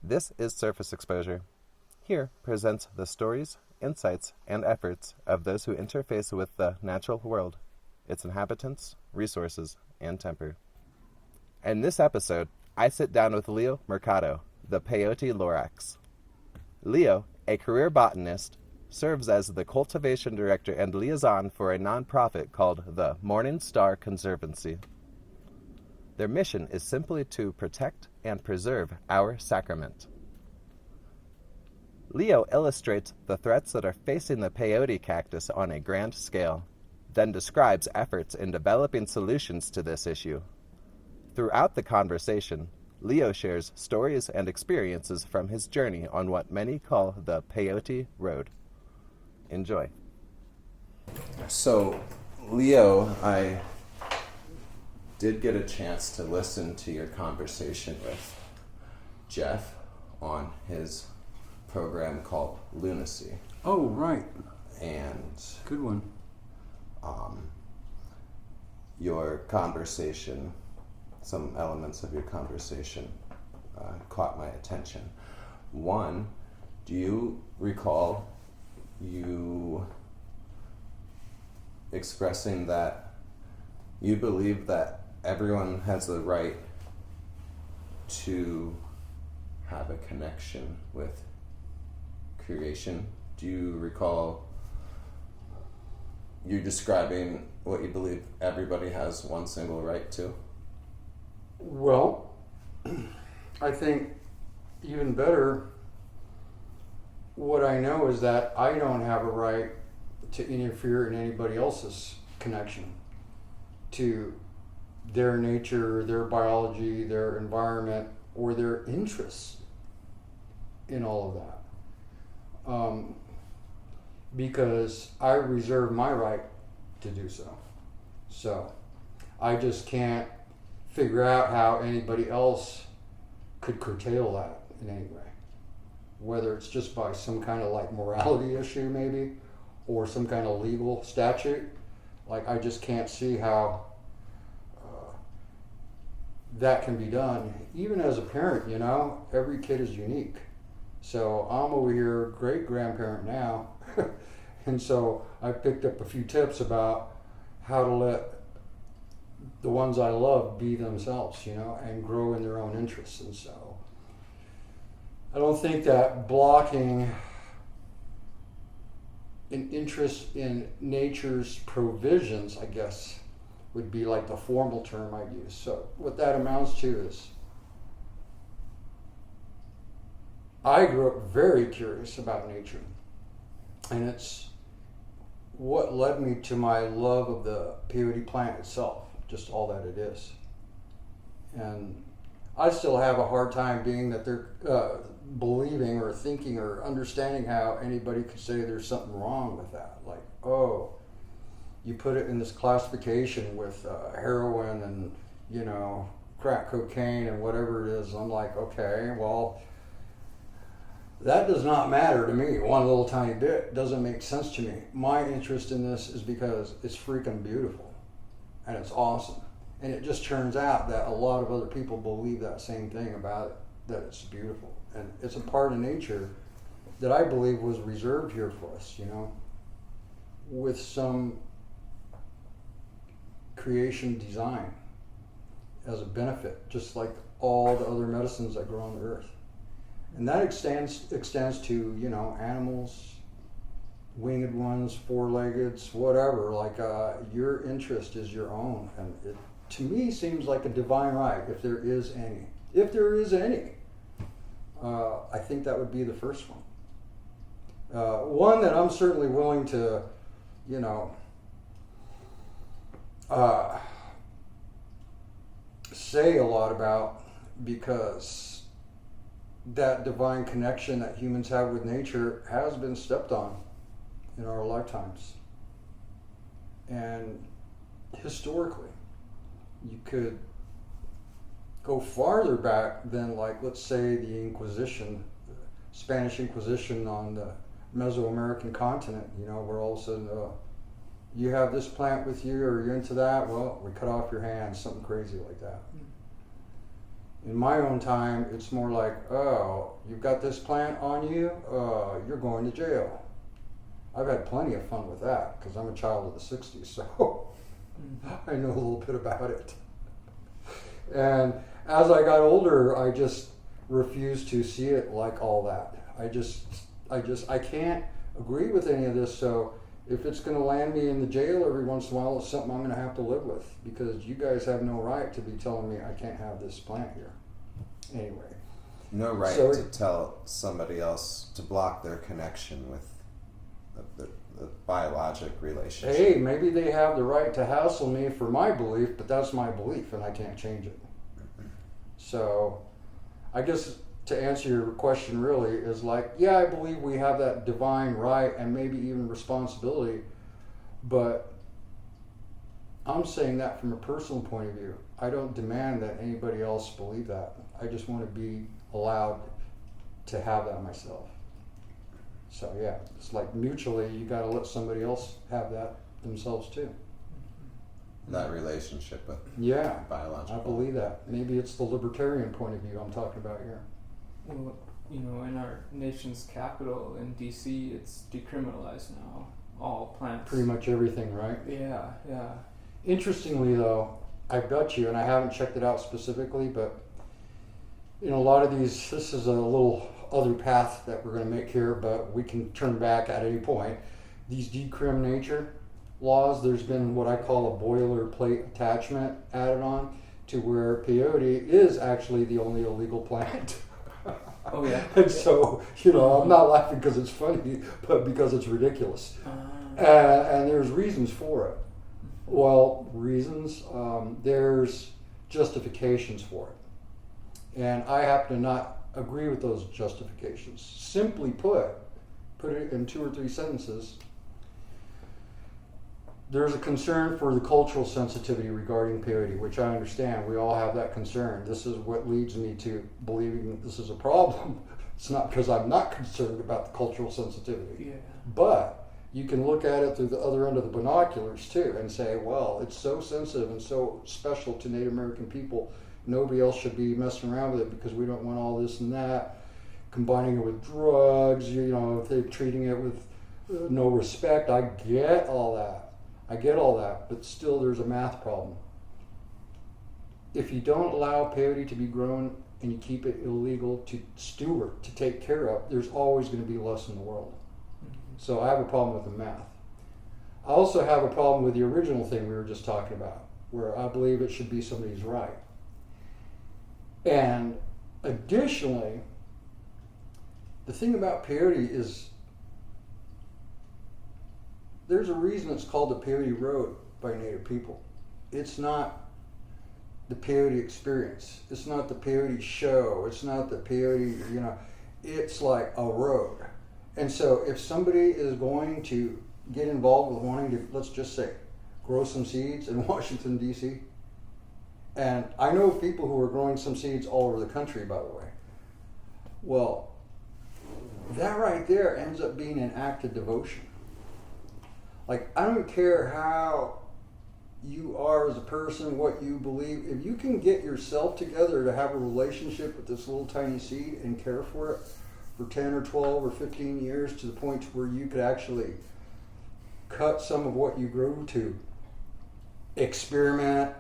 This is Surface Exposure. Here presents the stories, insights, and efforts of those who interface with the natural world, its inhabitants, resources, and temper. In this episode, I sit down with Leo Mercado, the Peyote Lorax. Leo, a career botanist, serves as the cultivation director and liaison for a nonprofit called the Morning Star Conservancy. Their mission is simply to protect and preserve our sacrament. Leo illustrates the threats that are facing the peyote cactus on a grand scale, then describes efforts in developing solutions to this issue. Throughout the conversation, Leo shares stories and experiences from his journey on what many call the Peyote Road. Enjoy. So, Leo, I did get a chance to listen to your conversation with Jeff on his program called Lunacy. Oh, right. And good one. Your conversation, some elements of your conversation caught my attention. One, do you recall you expressing that you believe that everyone has the right to have a connection with creation? Do you recall you describing what you believe everybody has one single right to? Well, I think even better, what I know is that I don't have a right to interfere in anybody else's connection to their nature, their biology, their environment, or their interests in all of that. Because I reserve my right to do so. So I just can't figure out how anybody else could curtail that in any way. Whether it's just by some kind of like morality issue maybe, or some kind of legal statute. Like I just can't see how that can be done. Even as a parent, you know, every kid is unique. So I'm over here great grandparent now. And so I picked up a few tips about how to let the ones I love be themselves, you know, and grow in their own interests. And so I don't think that blocking an interest in nature's provisions, I guess, would be like the formal term I'd use. So what that amounts to is I grew up very curious about nature. And it's what led me to my love of the peyote plant itself, just all that it is. And I still have a hard time being that they're believing or thinking or understanding how anybody could say there's something wrong with that. Like, oh, you put it in this classification with heroin and, you know, crack cocaine and whatever it is. I'm like, okay, well, that does not matter to me one little tiny bit. Doesn't make sense to me. My interest in this is because it's freaking beautiful and it's awesome. And it just turns out that a lot of other people believe that same thing about it, that it's beautiful. And it's a part of nature that I believe was reserved here for us, you know, with some creation design as a benefit, just like all the other medicines that grow on the earth. And that extends to, you know, animals, winged ones, four-leggeds, whatever. Like your interest is your own, and it, to me, seems like a divine right, if there is any. If there is any, I think that would be the first one. One that I'm certainly willing to, you know, say a lot about, because that divine connection that humans have with nature has been stepped on in our lifetimes. And historically, you could go farther back than, like, let's say the Inquisition, the Spanish Inquisition on the Mesoamerican continent, you know, where all of a sudden you have this plant with you, or you're into that, well, we cut off your hand, something crazy like that. In my own time, it's more like, oh, you've got this plant on you, you're going to jail. I've had plenty of fun with that because I'm a child of the 60s, so I know a little bit about it. And as I got older, I just refused to see it like all that. I can't agree with any of this, so if it's going to land me in the jail every once in a while, it's something I'm going to have to live with, because you guys have no right to be telling me I can't have this plant here. Anyway. No right to tell somebody else to block their connection with the biologic relationship. Hey, maybe they have the right to hassle me for my belief, but that's my belief and I can't change it. So I guess to answer your question really is like, yeah, I believe we have that divine right and maybe even responsibility, but I'm saying that from a personal point of view. I don't demand that anybody else believe that. I just want to be allowed to have that myself. So yeah, it's like mutually you got to let somebody else have that themselves too. That relationship with biological. I believe that. Maybe it's the libertarian point of view I'm talking about here. Well, in our nation's capital in D.C., it's decriminalized now. All plants. Pretty much everything, right? Yeah. Interestingly, though, I bet you, and I haven't checked it out specifically, but a lot of these, this is a little other path that we're going to make here, but we can turn back at any point. These decrim nature laws, there's been what I call a boilerplate attachment added on to where peyote is actually the only illegal plant. Oh yeah. And so, I'm not laughing because it's funny, but because it's ridiculous. And there's reasons for it. Well, reasons, there's justifications for it. And I happen to not agree with those justifications. Simply put it in 2 or 3 sentences, there's a concern for the cultural sensitivity regarding peyote, which I understand. We all have that concern. This is what leads me to believing this is a problem. It's not because I'm not concerned about the cultural sensitivity. Yeah. But you can look at it through the other end of the binoculars too and say, well, it's so sensitive and so special to Native American people. Nobody else should be messing around with it because we don't want all this and that. Combining it with drugs, if they're treating it with no respect. I get all that, but still there's a math problem. If you don't allow peyote to be grown and you keep it illegal to steward, to take care of, there's always going to be less in the world. So I have a problem with the math. I also have a problem with the original thing we were just talking about, where I believe it should be somebody's right. And additionally, the thing about peyote is there's a reason it's called the Peyote Road by Native people. It's not the peyote experience. It's not the peyote show. It's not the peyote, it's like a road. And so if somebody is going to get involved with wanting to, let's just say, grow some seeds in Washington, D.C., and I know people who are growing some seeds all over the country, by the way. Well, that right there ends up being an act of devotion. Like, I don't care how you are as a person, what you believe. If you can get yourself together to have a relationship with this little tiny seed and care for it for 10 or 12 or 15 years to the point where you could actually cut some of what you grew to experiment,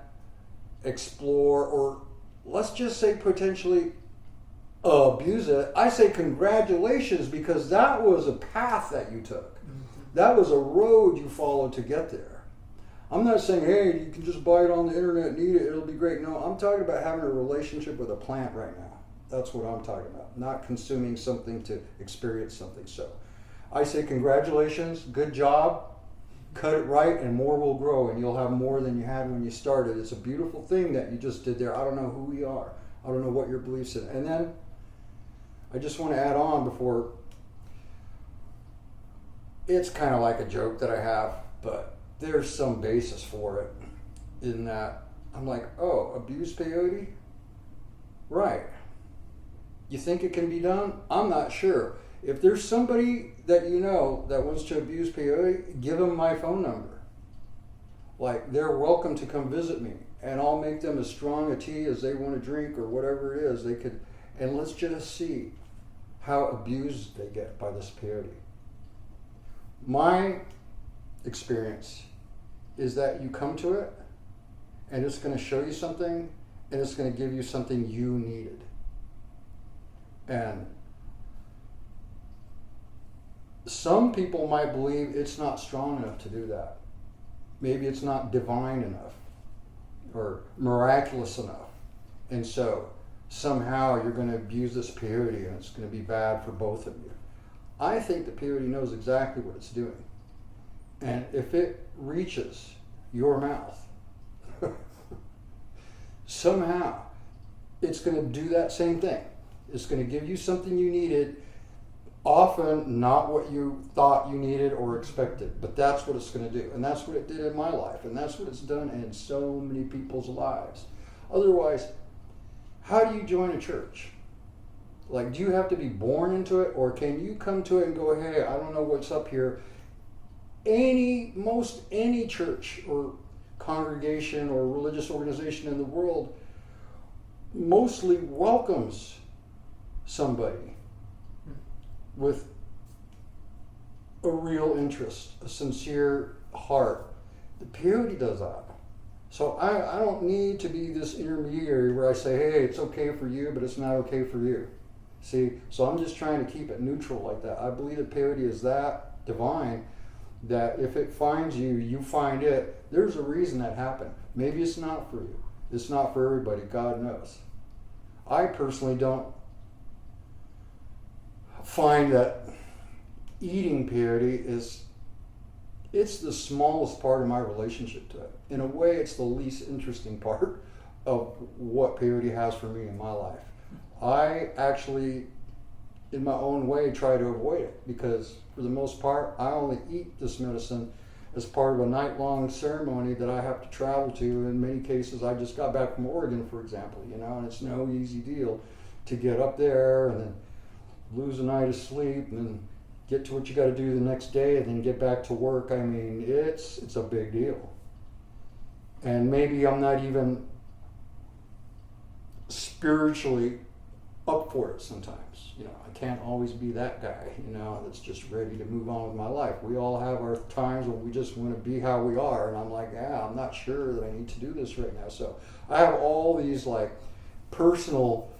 explore, or let's just say potentially abuse it, I say congratulations, because that was a path that you took. That was a road you followed to get there. I'm not saying, hey, you can just buy it on the internet and eat it, it'll be great. No, I'm talking about having a relationship with a plant right now. That's what I'm talking about. Not consuming something to experience something. So I say congratulations, good job, cut it right, and more will grow, and you'll have more than you had when you started. It's a beautiful thing that you just did there. I don't know who we are. I don't know what your beliefs in. And then I just want to add on before, it's kind of like a joke that I have, but there's some basis for it in that I'm like, oh, abuse peyote? Right. You think it can be done? I'm not sure. If there's somebody that you know that wants to abuse peyote, give them my phone number. Like, they're welcome to come visit me and I'll make them as strong a tea as they want to drink or whatever it is they could, and let's just see how abused they get by this peyote. My experience is that you come to it and it's going to show you something and it's going to give you something you needed. And some people might believe it's not strong enough to do that. Maybe it's not divine enough or miraculous enough. And so somehow you're going to abuse this peyote and it's going to be bad for both of you. I think the peyote knows exactly what it's doing. And if it reaches your mouth, somehow it's going to do that same thing. It's going to give you something you needed, often not what you thought you needed or expected, but that's what it's going to do. And that's what it did in my life, and that's what it's done in so many people's lives. Otherwise, how do you join a church? Like, do you have to be born into it, or can you come to it and go, hey, I don't know what's up here? Most any church or congregation or religious organization in the world mostly welcomes somebody with a real interest, a sincere heart. The peyote does that. So I don't need to be this intermediary where I say, hey, it's okay for you, but it's not okay for you. See, so I'm just trying to keep it neutral like that. I believe that peyote is that divine that if it finds you, you find it. There's a reason that happened. Maybe it's not for you. It's not for everybody. God knows. I personally don't find that eating peyote it's the smallest part of my relationship to it. In a way, it's the least interesting part of what peyote has for me in my life. I actually, in my own way, try to avoid it because for the most part, I only eat this medicine as part of a night-long ceremony that I have to travel to. In many cases, I just got back from Oregon, for example, and it's no easy deal to get up there and then lose a night of sleep and then get to what you got to do the next day and then get back to work. I mean, it's a big deal. And maybe I'm not even spiritually up for it sometimes. I can't always be that guy, that's just ready to move on with my life. We all have our times when we just want to be how we are, and I'm like, I'm not sure that I need to do this right now. So I have all these personal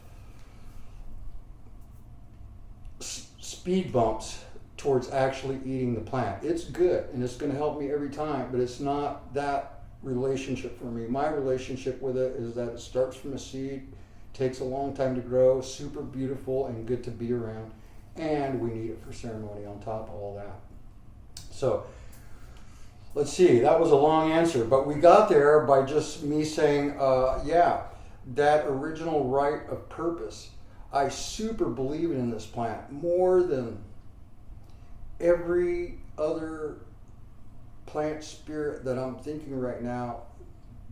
speed bumps towards actually eating the plant. It's good and it's going to help me every time, but it's not that relationship for me. My relationship with it is that it starts from a seed, takes a long time to grow, super beautiful and good to be around, and we need it for ceremony on top of all that. So let's see, that was a long answer, but we got there by just me saying, that original right of purpose. I super believe in this plant more than every other plant spirit that I'm thinking right now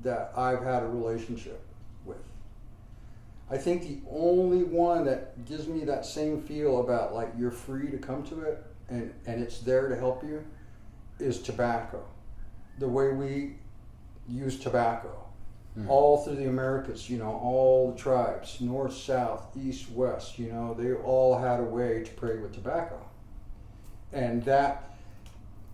that I've had a relationship with. I think the only one that gives me that same feel about you're free to come to it and it's there to help you is tobacco. The way we use tobacco. All through the Americas, all the tribes, north, south, east, west, they all had a way to pray with tobacco. And that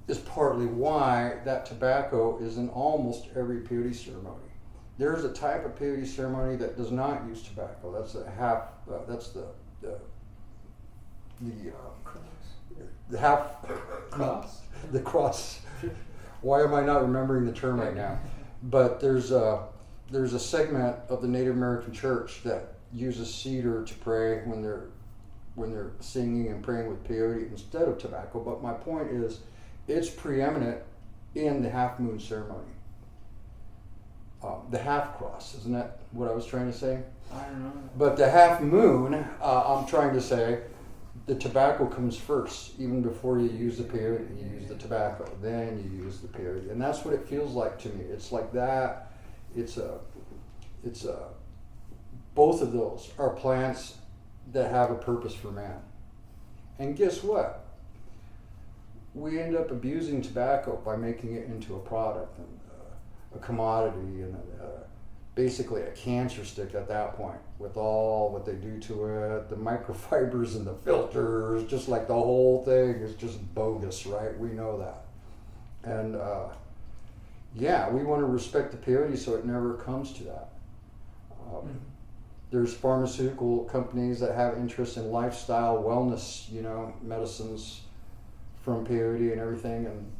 is partly why that tobacco is in almost every peyote ceremony. There's a type of peyote ceremony that does not use tobacco. That's the Cross. The cross. Why am I not remembering the term right now? But there's a segment of the Native American church that uses cedar to pray when they're singing and praying with peyote instead of tobacco. But my point is, it's preeminent in the half moon ceremony. The half cross, isn't that what I was trying to say? I don't know. But the half moon, I'm trying to say, the tobacco comes first, even before you use the peyote. You use the tobacco, then you use the peyote, and that's what it feels like to me. It's like that. It's both of those are plants that have a purpose for man. And guess what? We end up abusing tobacco by making it into a product and a commodity and basically a cancer stick at that point with all what they do to it, the microfibers and the filters, just like the whole thing is just bogus, right? We know that. And yeah, we want to respect the peyote so it never comes to that. There's pharmaceutical companies that have interest in lifestyle wellness, medicines from peyote and everything. And,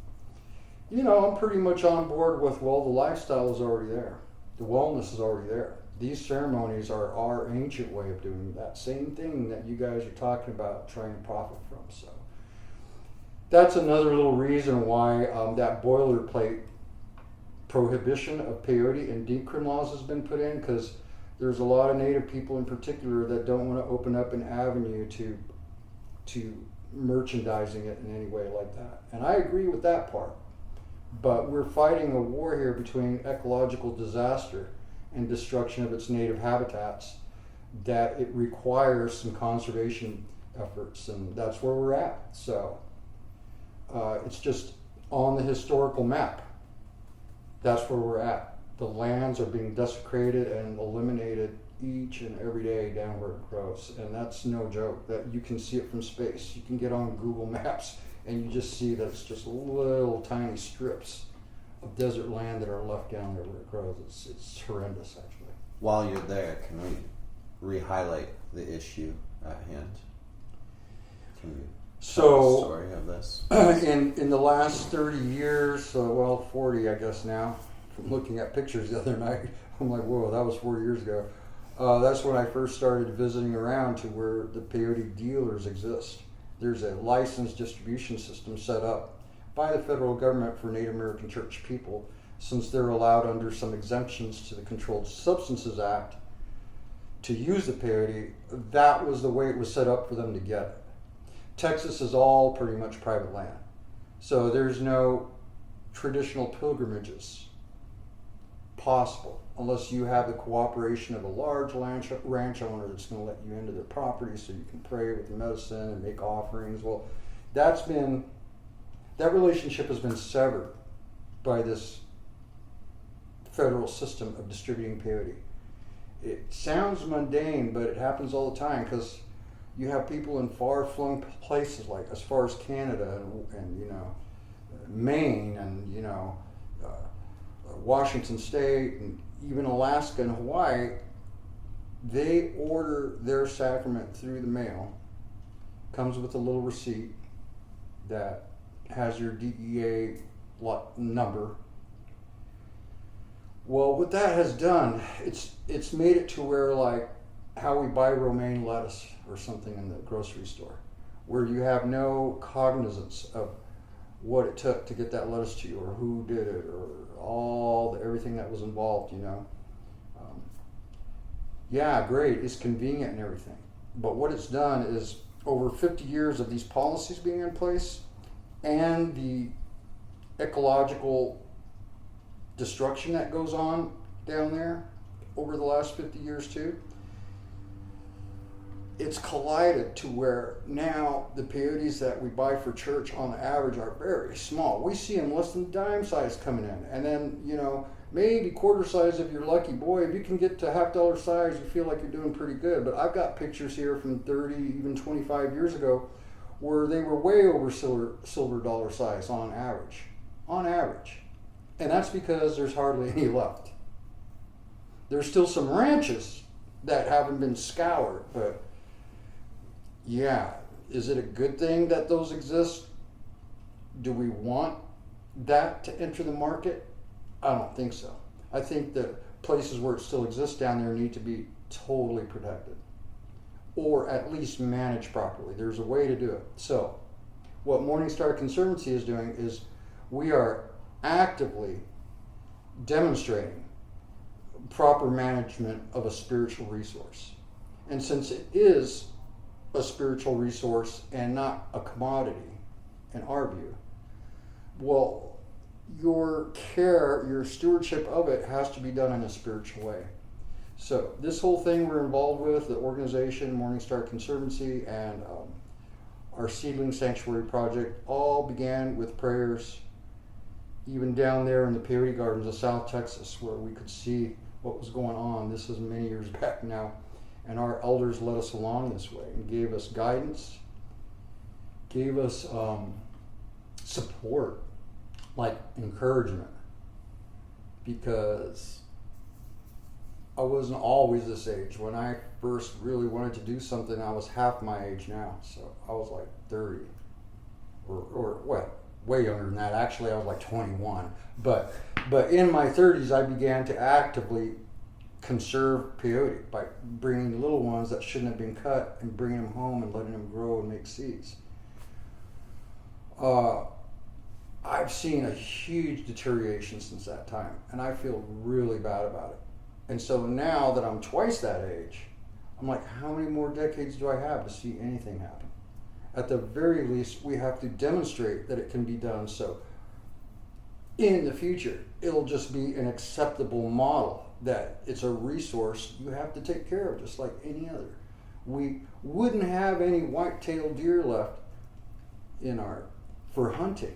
I'm pretty much on board with, well, the lifestyle is already there. The wellness is already there. These ceremonies are our ancient way of doing that same thing that you guys are talking about trying to profit from. So that's another little reason why that boilerplate prohibition of peyote and decrim laws has been put in, because there's a lot of Native people in particular that don't want to open up an avenue to merchandising it in any way like that. And I agree with that part. But we're fighting a war here between ecological disaster and destruction of its native habitats, that it requires some conservation efforts, and that's where we're at. So it's just on the historical map. That's where we're at. The lands are being desecrated and eliminated each and every day down where it grows, and that's no joke. That you can see it from space. You can get on Google Maps and you just see that it's just little tiny strips of desert land that are left down there where it grows. It's horrendous, actually. While you're there, can we re-highlight the issue at hand? Can you tell the story of this? In the last 30 years, 40 I guess now, from looking at pictures the other night, I'm like, whoa, that was 4 years ago. That's when I first started visiting around to where the peyote dealers exist. There's a licensed distribution system set up by the federal government for Native American church people, since they're allowed under some exemptions to the Controlled Substances Act to use the peyote. That was the way it was set up for them to get it. Texas is all pretty much private land, so there's no traditional pilgrimages possible unless you have the cooperation of a large ranch owner that's going to let you into their property so you can pray with the medicine and make offerings. Well, that relationship has been severed by this federal system of distributing peyote. It sounds mundane, but it happens all the time, because you have people in far-flung places, like as far as Canada and Maine and Washington State and even Alaska and Hawaii. They order their sacrament through the mail. Comes with a little receipt that has your DEA number. Well, what that has done, it's made it to where, like how we buy romaine lettuce or something in the grocery store, where you have no cognizance of what it took to get that lettuce to you, or who did it, or everything that was involved. Yeah, great, it's convenient and everything, but what it's done is, over 50 years of these policies being in place and the ecological destruction that goes on down there over the last 50 years too, it's collided to where now the peyotes that we buy for church on average are very small. We see them less than dime size coming in, and then maybe quarter size if you're lucky. Boy, if you can get to $50 size, you feel like you're doing pretty good. But I've got pictures here from 30, even 25 years ago, where they were way over silver dollar size on average, and that's because there's hardly any left. There's still some ranches that haven't been scoured, but yeah, is it a good thing that those exist? Do we want that to enter the market? I don't think so. I think that places where it still exists down there need to be totally protected, or at least managed properly. There's a way to do it. So what Morning Star Conservancy is doing is we are actively demonstrating proper management of a spiritual resource. And since it is a spiritual resource and not a commodity, in our view, well, your care, your stewardship of it has to be done in a spiritual way. So this whole thing we're involved with, the organization, Morning Star Conservancy, and our seedling sanctuary project, all began with prayers, even down there in the Peyote Gardens of South Texas, where we could see what was going on. This is many years back now. And our elders led us along this way and gave us guidance, gave us support, like encouragement. Because I wasn't always this age. When I first really wanted to do something, I was half my age now. So I was like 30. Or what? Way younger than that. Actually, I was like 21. But in my 30s, I began to actively conserve peyote by bringing little ones that shouldn't have been cut and bringing them home and letting them grow and make seeds. I've seen a huge deterioration since that time, and I feel really bad about it. And so now that I'm twice that age, I'm like, how many more decades do I have to see anything happen? At the very least, we have to demonstrate that it can be done. So in the future, it'll just be an acceptable model, that it's a resource you have to take care of just like any other. We wouldn't have any white-tailed deer left for hunting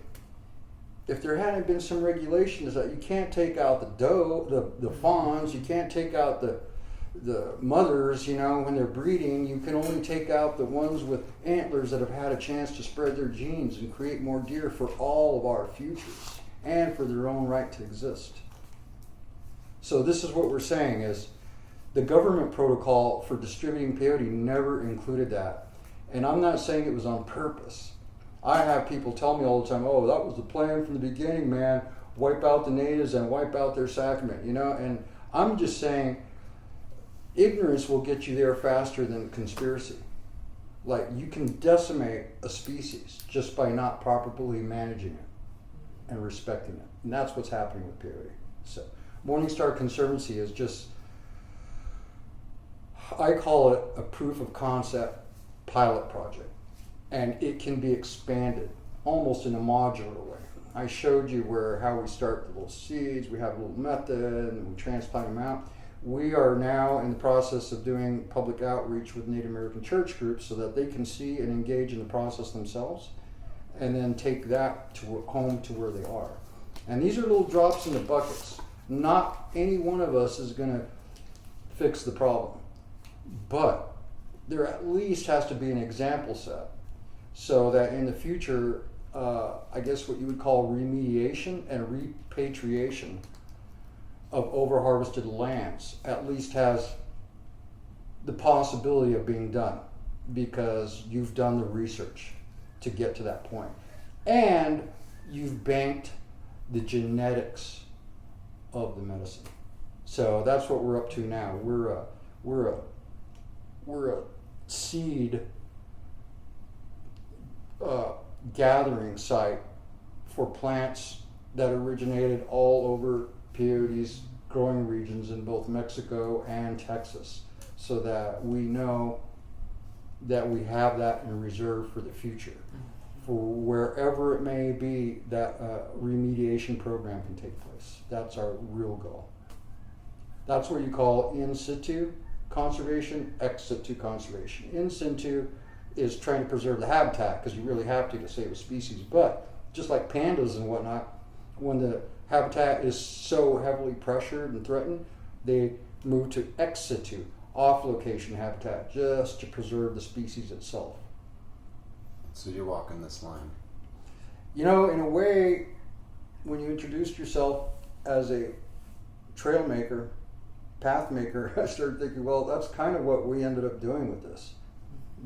if there hadn't been some regulations that you can't take out the doe, the fawns, you can't take out the mothers, when they're breeding. You can only take out the ones with antlers that have had a chance to spread their genes and create more deer for all of our futures and for their own right to exist. So this is what we're saying is the government protocol for distributing peyote never included that. And I'm not saying it was on purpose. I have people tell me all the time, oh, that was the plan from the beginning, man. Wipe out the natives and wipe out their sacrament, And I'm just saying ignorance will get you there faster than conspiracy. Like, you can decimate a species just by not properly managing it and respecting it. And that's what's happening with peyote. So Morning Star Conservancy is just, I call it a proof of concept pilot project. And it can be expanded almost in a modular way. I showed you how we start the little seeds, we have a little method, and we transplant them out. We are now in the process of doing public outreach with Native American church groups so that they can see and engage in the process themselves, and then take that home to where they are. And these are little drops in the buckets. Not any one of us is going to fix the problem, but there at least has to be an example set, so that in the future, I guess what you would call remediation and repatriation of overharvested lands at least has the possibility of being done, because you've done the research to get to that point, and you've banked the genetics of the medicine. So that's what we're up to now. We're a seed gathering site for plants that originated all over peyote's growing regions in both Mexico and Texas, so that we know that we have that in reserve for the future, for wherever it may be that remediation program can take place. That's our real goal. That's what you call in-situ conservation, ex-situ conservation. In-situ is trying to preserve the habitat, because you really have to save a species. But just like pandas and whatnot, when the habitat is so heavily pressured and threatened, they move to ex-situ, off-location habitat, just to preserve the species itself. So you're walking this line. In a way, when you introduced yourself as a trail maker, path maker, I started thinking, well, that's kind of what we ended up doing with this,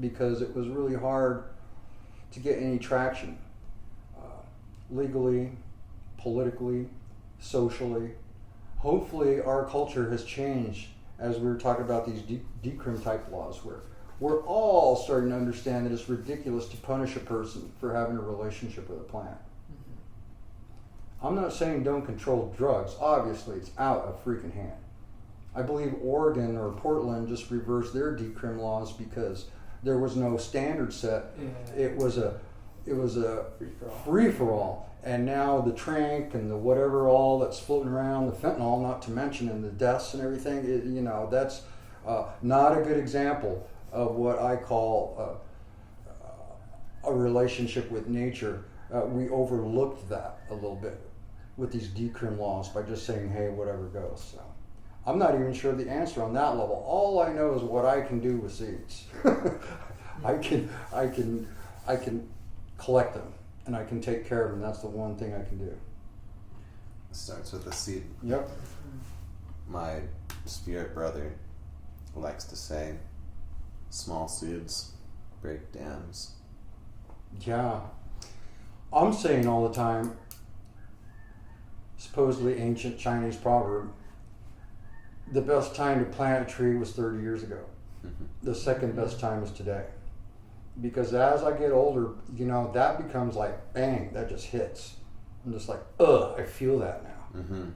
because it was really hard to get any traction legally, politically, socially. Hopefully our culture has changed, as we were talking about these decrim type laws, where we're all starting to understand that it's ridiculous to punish a person for having a relationship with a plant. Mm-hmm. I'm not saying don't control drugs. Obviously, it's out of freaking hand. I believe Oregon or Portland just reversed their decrim laws because there was no standard set. Yeah. It was a free for all. And now the trank and the whatever all that's floating around, the fentanyl, not to mention, and the deaths and everything, that's not a good example of what I call a relationship with nature. We overlooked that a little bit with these decrim laws by just saying, hey, whatever goes. So I'm not even sure the answer on that level. All I know is what I can do with seeds. I can collect them and I can take care of them. That's the one thing I can do. It starts with a seed. Yep. My spirit brother likes to say, small seeds break dams. Yeah. I'm saying all the time, supposedly ancient Chinese proverb, the best time to plant a tree was 30 years ago. The second best time is today. Because as I get older, that becomes like, bang, that just hits. I'm just like, I feel that now. Mm-hmm.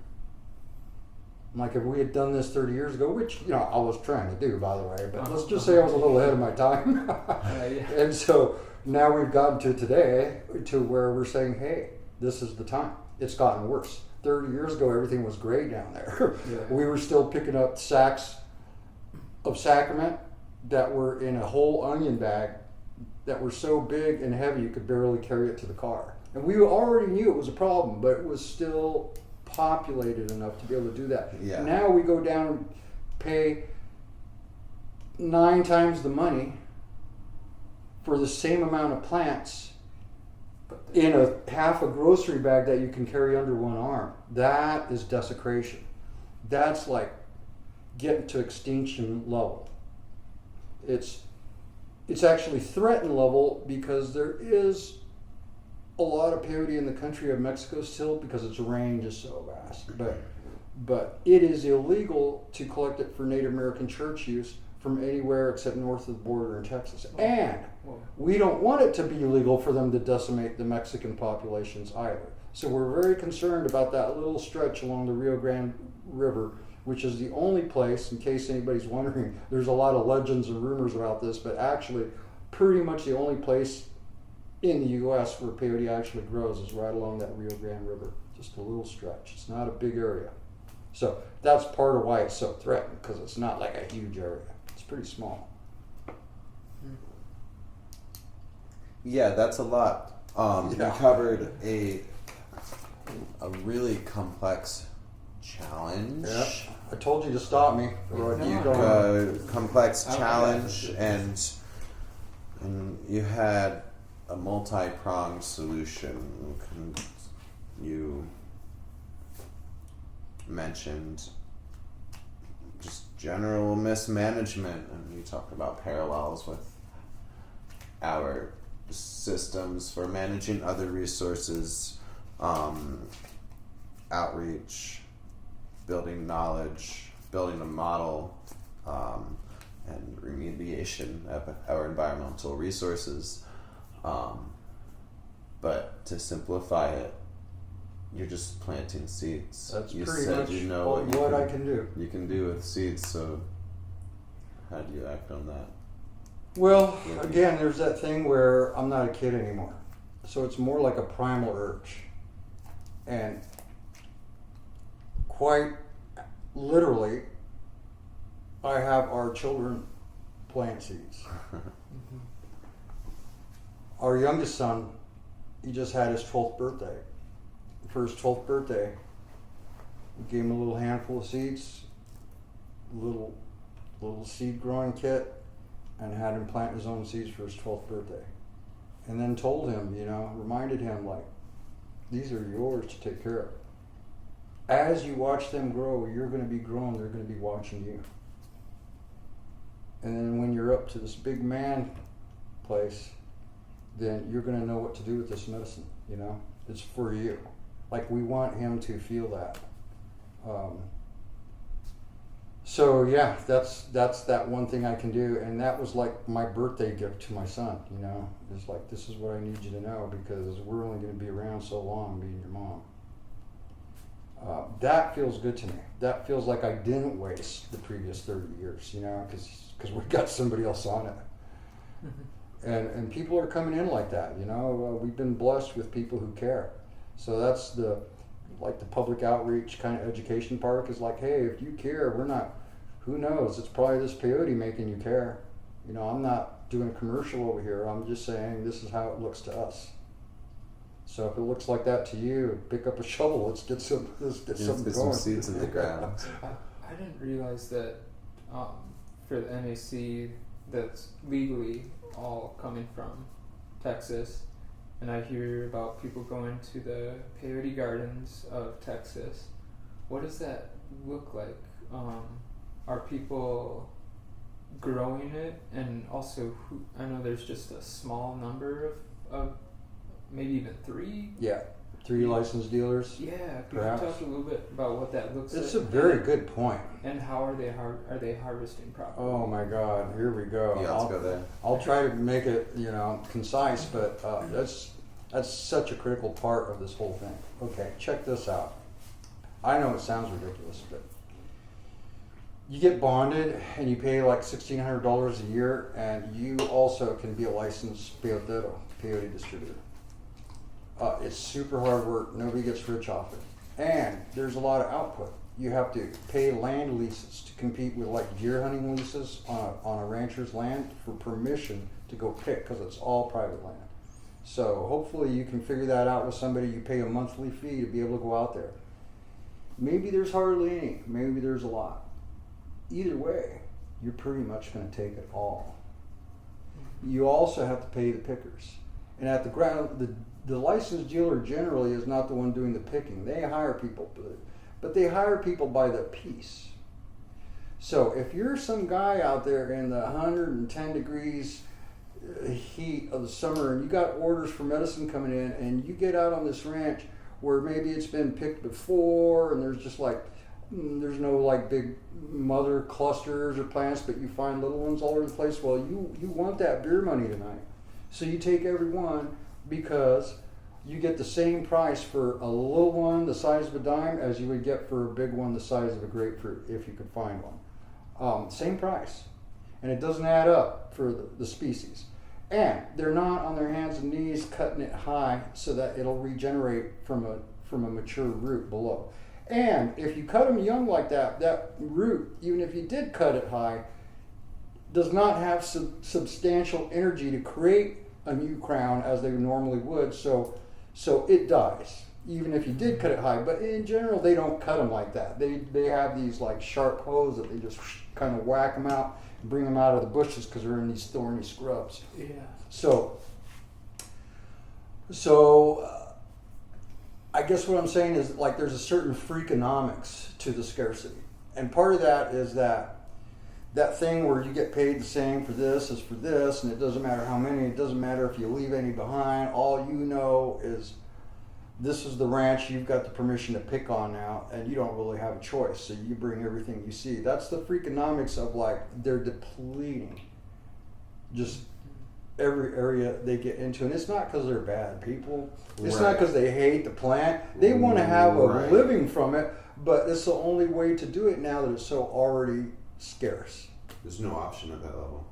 Like if we had done this 30 years ago, which, I was trying to do, by the way, but let's just say I was a little ahead of my time. Yeah. And so now we've gotten to today to where we're saying, hey, this is the time. It's gotten worse. 30 years ago, everything was gray down there. Yeah. We were still picking up sacks of sacrament that were in a whole onion bag that were so big and heavy you could barely carry it to the car. And we already knew it was a problem, but it was still populated enough to be able to do that. Yeah. Now we go down and pay 9 times the money for the same amount of plants in a half a grocery bag that you can carry under one arm. That is desecration. That's like getting to extinction level. It's actually threatened level because there is a lot of peyote in the country of Mexico still because its range is so vast. But it is illegal to collect it for Native American church use from anywhere except north of the border in Texas. And we don't want it to be illegal for them to decimate the Mexican populations either. So we're very concerned about that little stretch along the Rio Grande River, which is the only place, in case anybody's wondering, there's a lot of legends and rumors about this, but actually pretty much the only place in the U.S. where peyote actually grows is right along that Rio Grande River. Just a little stretch. It's not a big area. So that's part of why it's so threatened, because it's not like a huge area. It's pretty small. Yeah, that's a lot. You covered a really complex challenge. Yeah. I told you to stop me. Complex challenge, and you had a multi-pronged solution. You mentioned just general mismanagement, and you talked about parallels with our systems for managing other resources, outreach, building knowledge, building a model, and remediation of our environmental resources. But to simplify it, you're just planting seeds. That's you pretty said much you know what I can do. You can do with seeds, so how do you act on that? Well, again, there's that thing where I'm not a kid anymore. So it's more like a primal urge. And quite literally, I have our children plant seeds. Our youngest son, he just had his 12th birthday. For his 12th birthday, we gave him a little handful of seeds, a little seed growing kit, and had him plant his own seeds for his 12th birthday. And then told him, reminded him, like, these are yours to take care of. As you watch them grow, you're going to be growing, they're going to be watching you. And then when you're up to this big man place, then you're going to know what to do with this medicine, It's for you. Like, we want him to feel that. So yeah, that's that one thing I can do, and that was like my birthday gift to my son. It's like, this is what I need you to know, because we're only going to be around so long, me and your mom. That feels good to me. That feels like I didn't waste the previous 30 years, because we got somebody else on it. And people are coming in like that. We've been blessed with people who care. So that's the public outreach kind of education part, is like, hey, if you care, we're not, who knows, it's probably this peyote making you care. I'm not doing a commercial over here. I'm just saying this is how it looks to us. So if it looks like that to you, pick up a shovel. Let's get something going. Some seeds in the ground. I didn't realize that for the MAC, that's legally all coming from Texas. And I hear about people going to the Peyote Gardens of Texas. What does that look like? Are people growing it? And also, I know there's just a small number of maybe even 3. Yeah, 3 licensed dealers. Yeah, can you Perhaps. talk a little bit about what that looks like? It's a very good point. And how are they harvesting properly? Oh my God, here we go. Yeah, let's go there. I'll try to make it, concise, but that's such a critical part of this whole thing. Okay, check this out. I know it sounds ridiculous, but you get bonded and you pay like $1,600 a year, and you also can be a licensed peyote distributor. It's super hard work. Nobody gets rich off it, and there's a lot of output. You have to pay land leases to compete with like deer hunting leases on a rancher's land for permission to go pick, because it's all private land. So hopefully you can figure that out with somebody. You pay a monthly fee to be able to go out there. Maybe there's hardly any, maybe there's a lot. Either way, you're pretty much going to take it all. You also have to pay the pickers. And at the ground, the licensed dealer generally is not the one doing the picking. They hire people, but they hire people by the piece. So if you're some guy out there in the 110 degrees heat of the summer, and you got orders for medicine coming in, and you get out on this ranch where maybe it's been picked before, and there's just like, there's no like big mother clusters or plants, but you find little ones all over the place. Well, you want that beer money tonight. So you take every one, because you get the same price for a little one the size of a dime as you would get for a big one the size of a grapefruit, if you could find one. Same price. And it doesn't add up for the species. And they're not on their hands and knees cutting it high so that it'll regenerate from a mature root below. And if you cut them young like that, that root, even if you did cut it high, does not have substantial energy to create a new crown as they normally would. So it dies, even if you did cut it high. But in general, they don't cut them like that. They have these like sharp hoes that they just kind of whack them out, bring them out of the bushes, because they're in these thorny scrubs. Yeah. So I guess what I'm saying is, like, there's a certain freakonomics to the scarcity, and part of that is that thing where you get paid the same for this as for this, and it doesn't matter how many, it doesn't matter if you leave any behind. All you know is this is the ranch you've got the permission to pick on now, and you don't really have a choice, so you bring everything you see. That's the freakonomics of, like, they're depleting just every area they get into. And it's not because they're bad people. It's not because they hate the plant. They want to have a living from it, but it's the only way to do it now that it's so already scarce. There's no option at that level.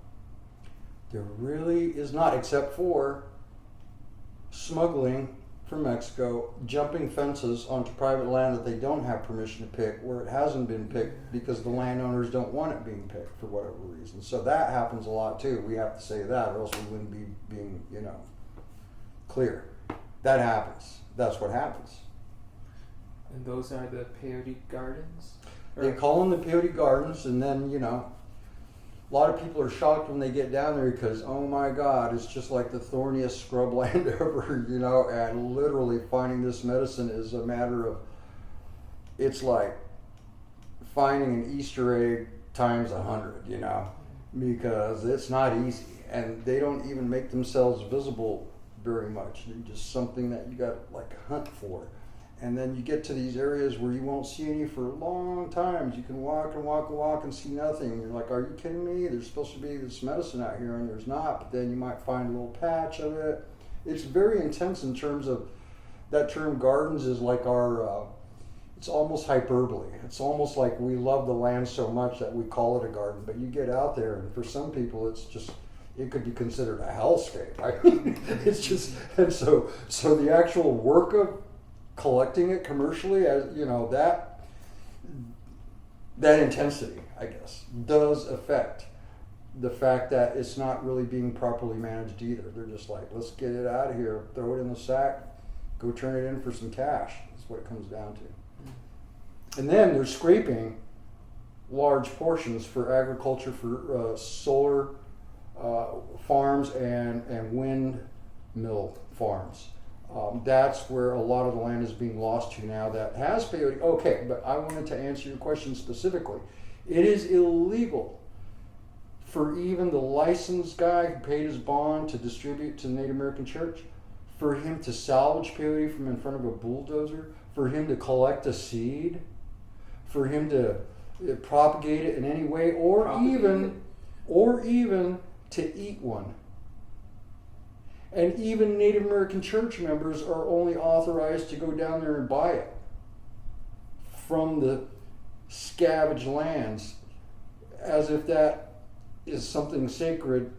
There really is not, except for smuggling from Mexico, jumping fences onto private land that they don't have permission to pick, where it hasn't been picked because the landowners don't want it being picked for whatever reason. So that happens a lot too. We have to say that, or else we wouldn't be being, clear. That happens. That's what happens. And those are the peyote gardens? They call them the peyote gardens, and then, a lot of people are shocked when they get down there because, oh my God, it's just like the thorniest scrubland ever, and literally finding this medicine is a matter of, it's like finding an Easter egg times 100, because it's not easy, and they don't even make themselves visible very much. They're just something that you got to like hunt for. And then you get to these areas where you won't see any for long times. You can walk and walk and walk and see nothing. And you're like, are you kidding me? There's supposed to be this medicine out here, and there's not. But then you might find a little patch of it. It's very intense in terms of, that term gardens is like our, it's almost hyperbole. It's almost like we love the land so much that we call it a garden. But you get out there, and for some people, it's just, it could be considered a hellscape. I mean, it's just, and so the actual work of collecting it commercially, as that intensity, I guess, does affect the fact that it's not really being properly managed either. They're just like, let's get it out of here, throw it in the sack, go turn it in for some cash. That's what it comes down to. And then they're scraping large portions for agriculture, for solar farms and windmill farms. That's where a lot of the land is being lost to now that has peyote. Okay, but I wanted to answer your question specifically. It is illegal for even the licensed guy who paid his bond to distribute to the Native American church, for him to salvage peyote from in front of a bulldozer, for him to collect a seed, for him to propagate it in any way, or even to eat one. And even Native American church members are only authorized to go down there and buy it from the scavenged lands, as if that is something sacred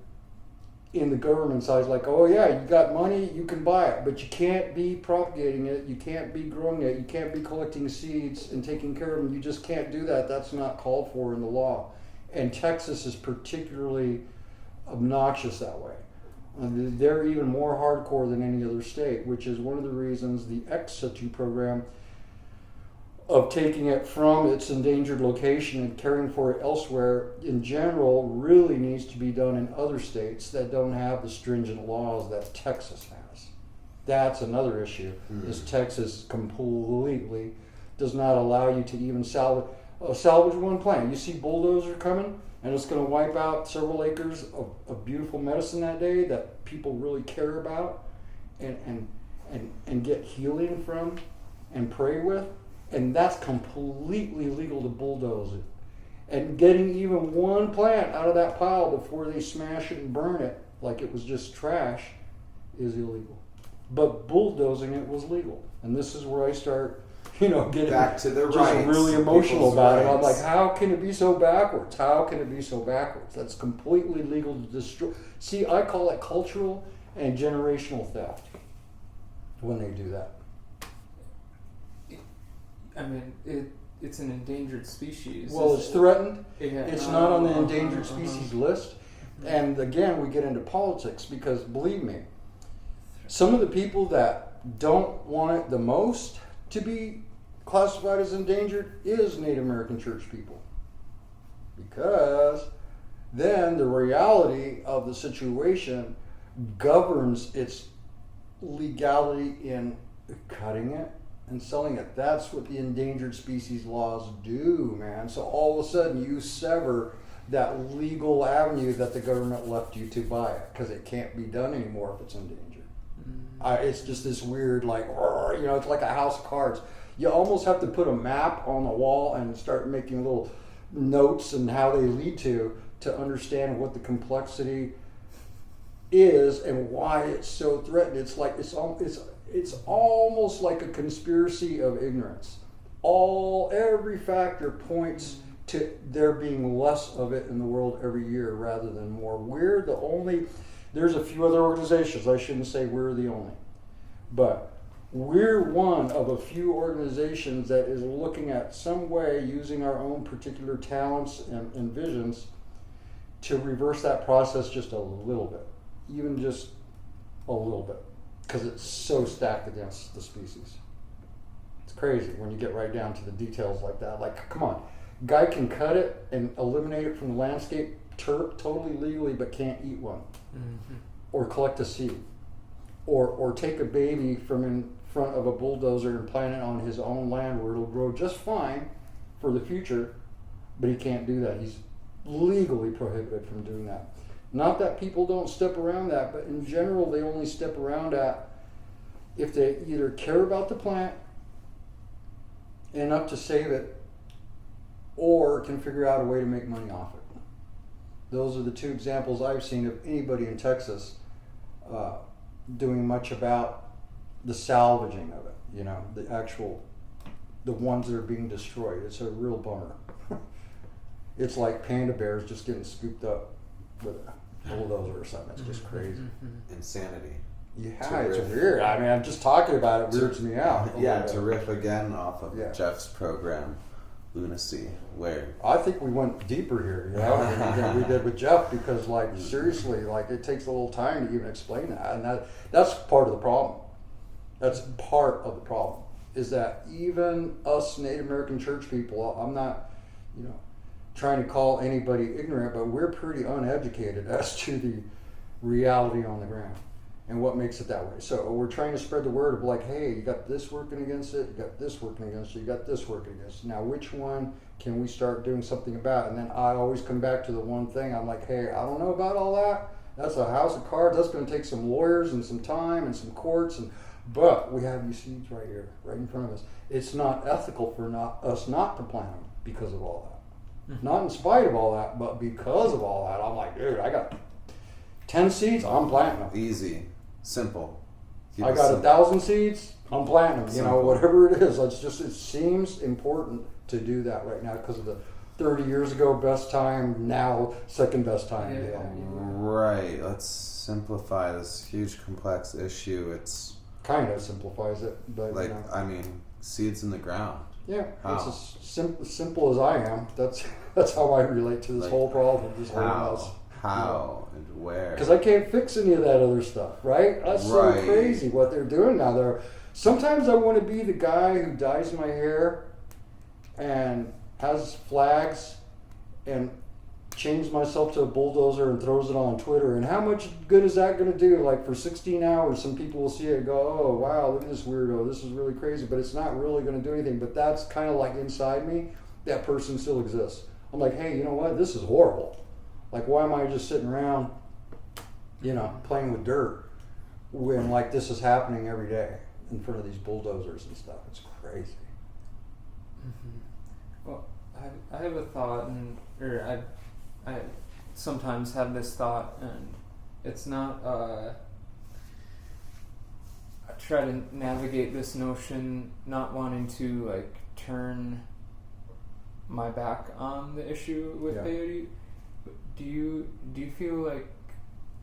in the government's eyes. Like, oh yeah, you got money, you can buy it, but you can't be propagating it, you can't be growing it, you can't be collecting seeds and taking care of them. You just can't do that. That's not called for in the law. And Texas is particularly obnoxious that way. They're even more hardcore than any other state, which is one of the reasons the in-situ program of taking it from its endangered location and caring for it elsewhere in general really needs to be done in other states that don't have the stringent laws that Texas has. That's another issue, is Texas completely does not allow you to even salvage one plant. You see bulldozer coming, and it's going to wipe out several acres of beautiful medicine that day that people really care about and get healing from and pray with. And that's completely legal to bulldoze it. And getting even one plant out of that pile before they smash it and burn it like it was just trash is illegal. But bulldozing it was legal. And this is where I start, getting back to the just rights, really emotional about it. I'm rights. like, how can it be so backwards? How can it be so backwards? That's completely legal to destroy. See, I call it cultural and generational theft when they do that. I mean, it's an endangered species. Well, it's threatened. Yeah. It's not on the endangered species list. And again, we get into politics because, believe me, some of the people that don't want it the most to be classified as endangered is Native American church people. Because then the reality of the situation governs its legality in cutting it and selling it. That's what the endangered species laws do, man. So all of a sudden you sever that legal avenue that the government left you to buy it, because it can't be done anymore if it's endangered. It's just this weird, it's like a house of cards. You almost have to put a map on the wall and start making little notes and how they lead to understand what the complexity is and why it's so threatened. It's like it's almost like a conspiracy of ignorance. Every factor points to there being less of it in the world every year rather than more. There's a few other organizations, I shouldn't say we're the only, but we're one of a few organizations that is looking at some way using our own particular talents and visions to reverse that process just a little bit, even just a little bit, because it's so stacked against the species. It's crazy when you get right down to the details like that. Like, come on, guy can cut it and eliminate it from the landscape totally legally, but can't eat one, or collect a seed, or take a baby from in front of a bulldozer and plant it on his own land where it'll grow just fine for the future, but he can't do that. He's legally prohibited from doing that. Not that people don't step around that, but in general they only step around that if they either care about the plant enough to save it or can figure out a way to make money off it. Those are the two examples I've seen of anybody in Texas doing much about the salvaging of it, the ones that are being destroyed. It's a real bummer. It's like panda bears just getting scooped up with a bulldozer or something. It's just crazy. Insanity. Yeah, it's weird. I mean, I'm just talking about it weirds me out. Yeah, to riff again off of Jeff's program, Lunacy, where I think we went deeper here, than we did with Jeff, because seriously, it takes a little time to even explain that, and that's part of the problem. That's part of the problem, is that even us Native American church people, I'm not, trying to call anybody ignorant, but we're pretty uneducated as to the reality on the ground and what makes it that way. So we're trying to spread the word of like, hey, you got this working against it, you got this working against it, you got this working against it. Now, which one can we start doing something about? And then I always come back to the one thing. I'm like, hey, I don't know about all that. That's a house of cards. That's going to take some lawyers and some time and some courts. But we have these seeds right here, right in front of us. It's not ethical for us not to plant them because of all that. Mm-hmm. Not in spite of all that, but because of all that. I'm like, dude, I got 10 seeds, I'm planting them. Easy, simple. I got 1,000 seeds, I'm planting them. Simple. Whatever it is. It seems important to do that right now because of the 30 years ago best time, now second best time. Yeah. Right. Let's simplify this huge complex issue. It's kind of simplifies it, but like seeds in the ground. Yeah, how? It's as simple as I am. That's how I relate to this whole problem. This whole mess. How and where? Because I can't fix any of that other stuff, right? That's so crazy what they're doing now. Sometimes I want to be the guy who dyes my hair and has flags and changes myself to a bulldozer and throws it on Twitter. And how much good is that going to do? Like for 16 hours, some people will see it and go, oh, wow, look at this weirdo. This is really crazy. But it's not really going to do anything. But that's kind of like inside me, that person still exists. I'm like, hey, you know what? This is horrible. Like, why am I just sitting around, playing with dirt when like this is happening every day in front of these bulldozers and stuff? It's crazy. Mm-hmm. Well, I have a thought, I sometimes have this thought, and it's not. I try to navigate this notion, not wanting to like turn my back on the issue with peyote. Do you feel like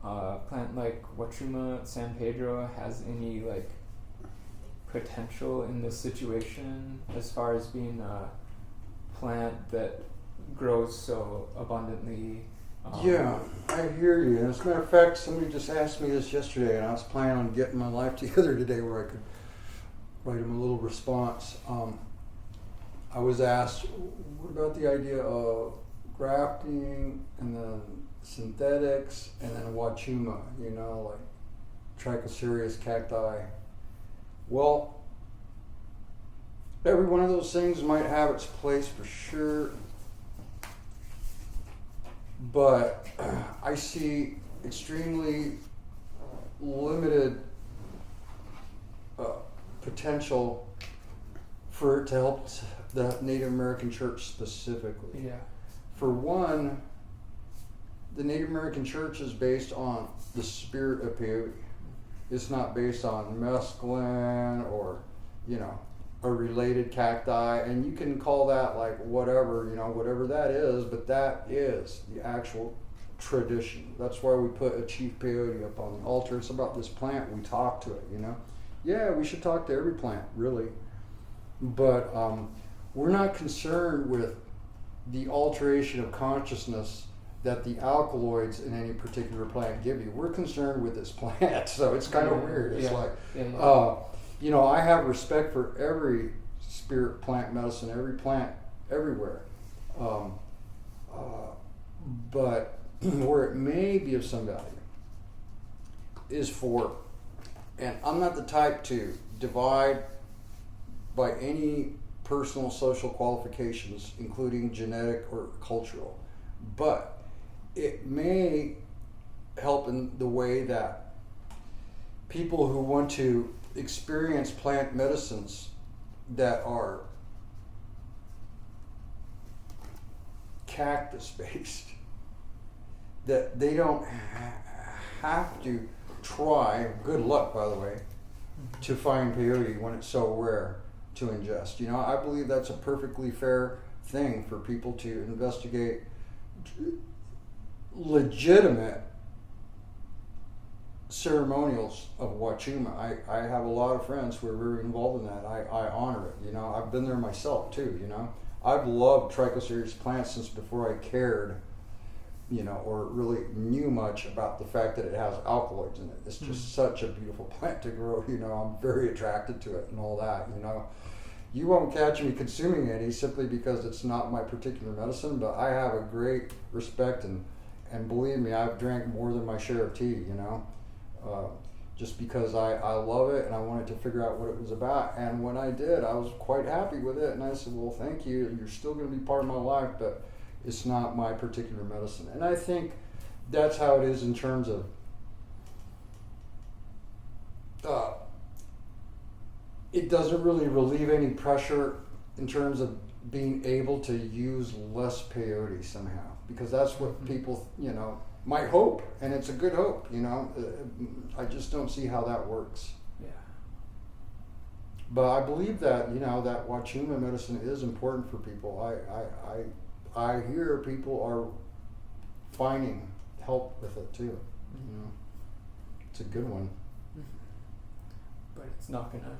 a plant like Wachuma San Pedro has any like potential in this situation as far as being a plant that grows so abundantly? Yeah, I hear you. And as a matter of fact, somebody just asked me this yesterday, and I was planning on getting my life together today where I could write him a little response. I was asked, what about the idea of grafting and then synthetics and then Wachuma, like Trichocereus cacti. Well, every one of those things might have its place for sure, but I see extremely limited potential for it to help the Native American church specifically. Yeah. For one, the Native American church is based on the spirit of peyote. It's not based on mescaline or, a related cacti. And you can call that like whatever, whatever that is, but that is the actual tradition. That's why we put a chief peyote up on the altar. It's about this plant. We talk to it, Yeah, we should talk to every plant, really. But we're not concerned with the alteration of consciousness that the alkaloids in any particular plant give you. We're concerned with this plant, so it's kind of weird. It's I have respect for every spirit plant medicine, every plant, everywhere. But where it may be of some value is for, and I'm not the type to divide by any personal social qualifications, including genetic or cultural, but it may help in the way that people who want to experience plant medicines that are cactus based, that they don't have to try, good luck by the way, to find peyote when it's so rare to ingest. I believe that's a perfectly fair thing for people to investigate legitimate ceremonials of Wachuma. I have a lot of friends who are very involved in that. I honor it. I've been there myself too. I've loved Trichocereus plants since before I cared, or really knew much about the fact that it has alkaloids in it. It's just such a beautiful plant to grow. I'm very attracted to it and all that. you won't catch me consuming any simply because it's not my particular medicine, but I have a great respect and believe me, I've drank more than my share of tea, you know, just because I love it and I wanted to figure out what it was about. And when I did, I was quite happy with it. And I said, well, thank you. You're still going to be part of my life, but it's not my particular medicine. And I think that's how it is in terms of it doesn't really relieve any pressure in terms of being able to use less peyote somehow, because that's what people, you know, might hope, and it's a good hope, you know. I just don't see how that works. Yeah. But I believe that, you know, that Wachuma medicine is important for people. I hear people are finding help with it too. You know, it's a good one. But it's not gonna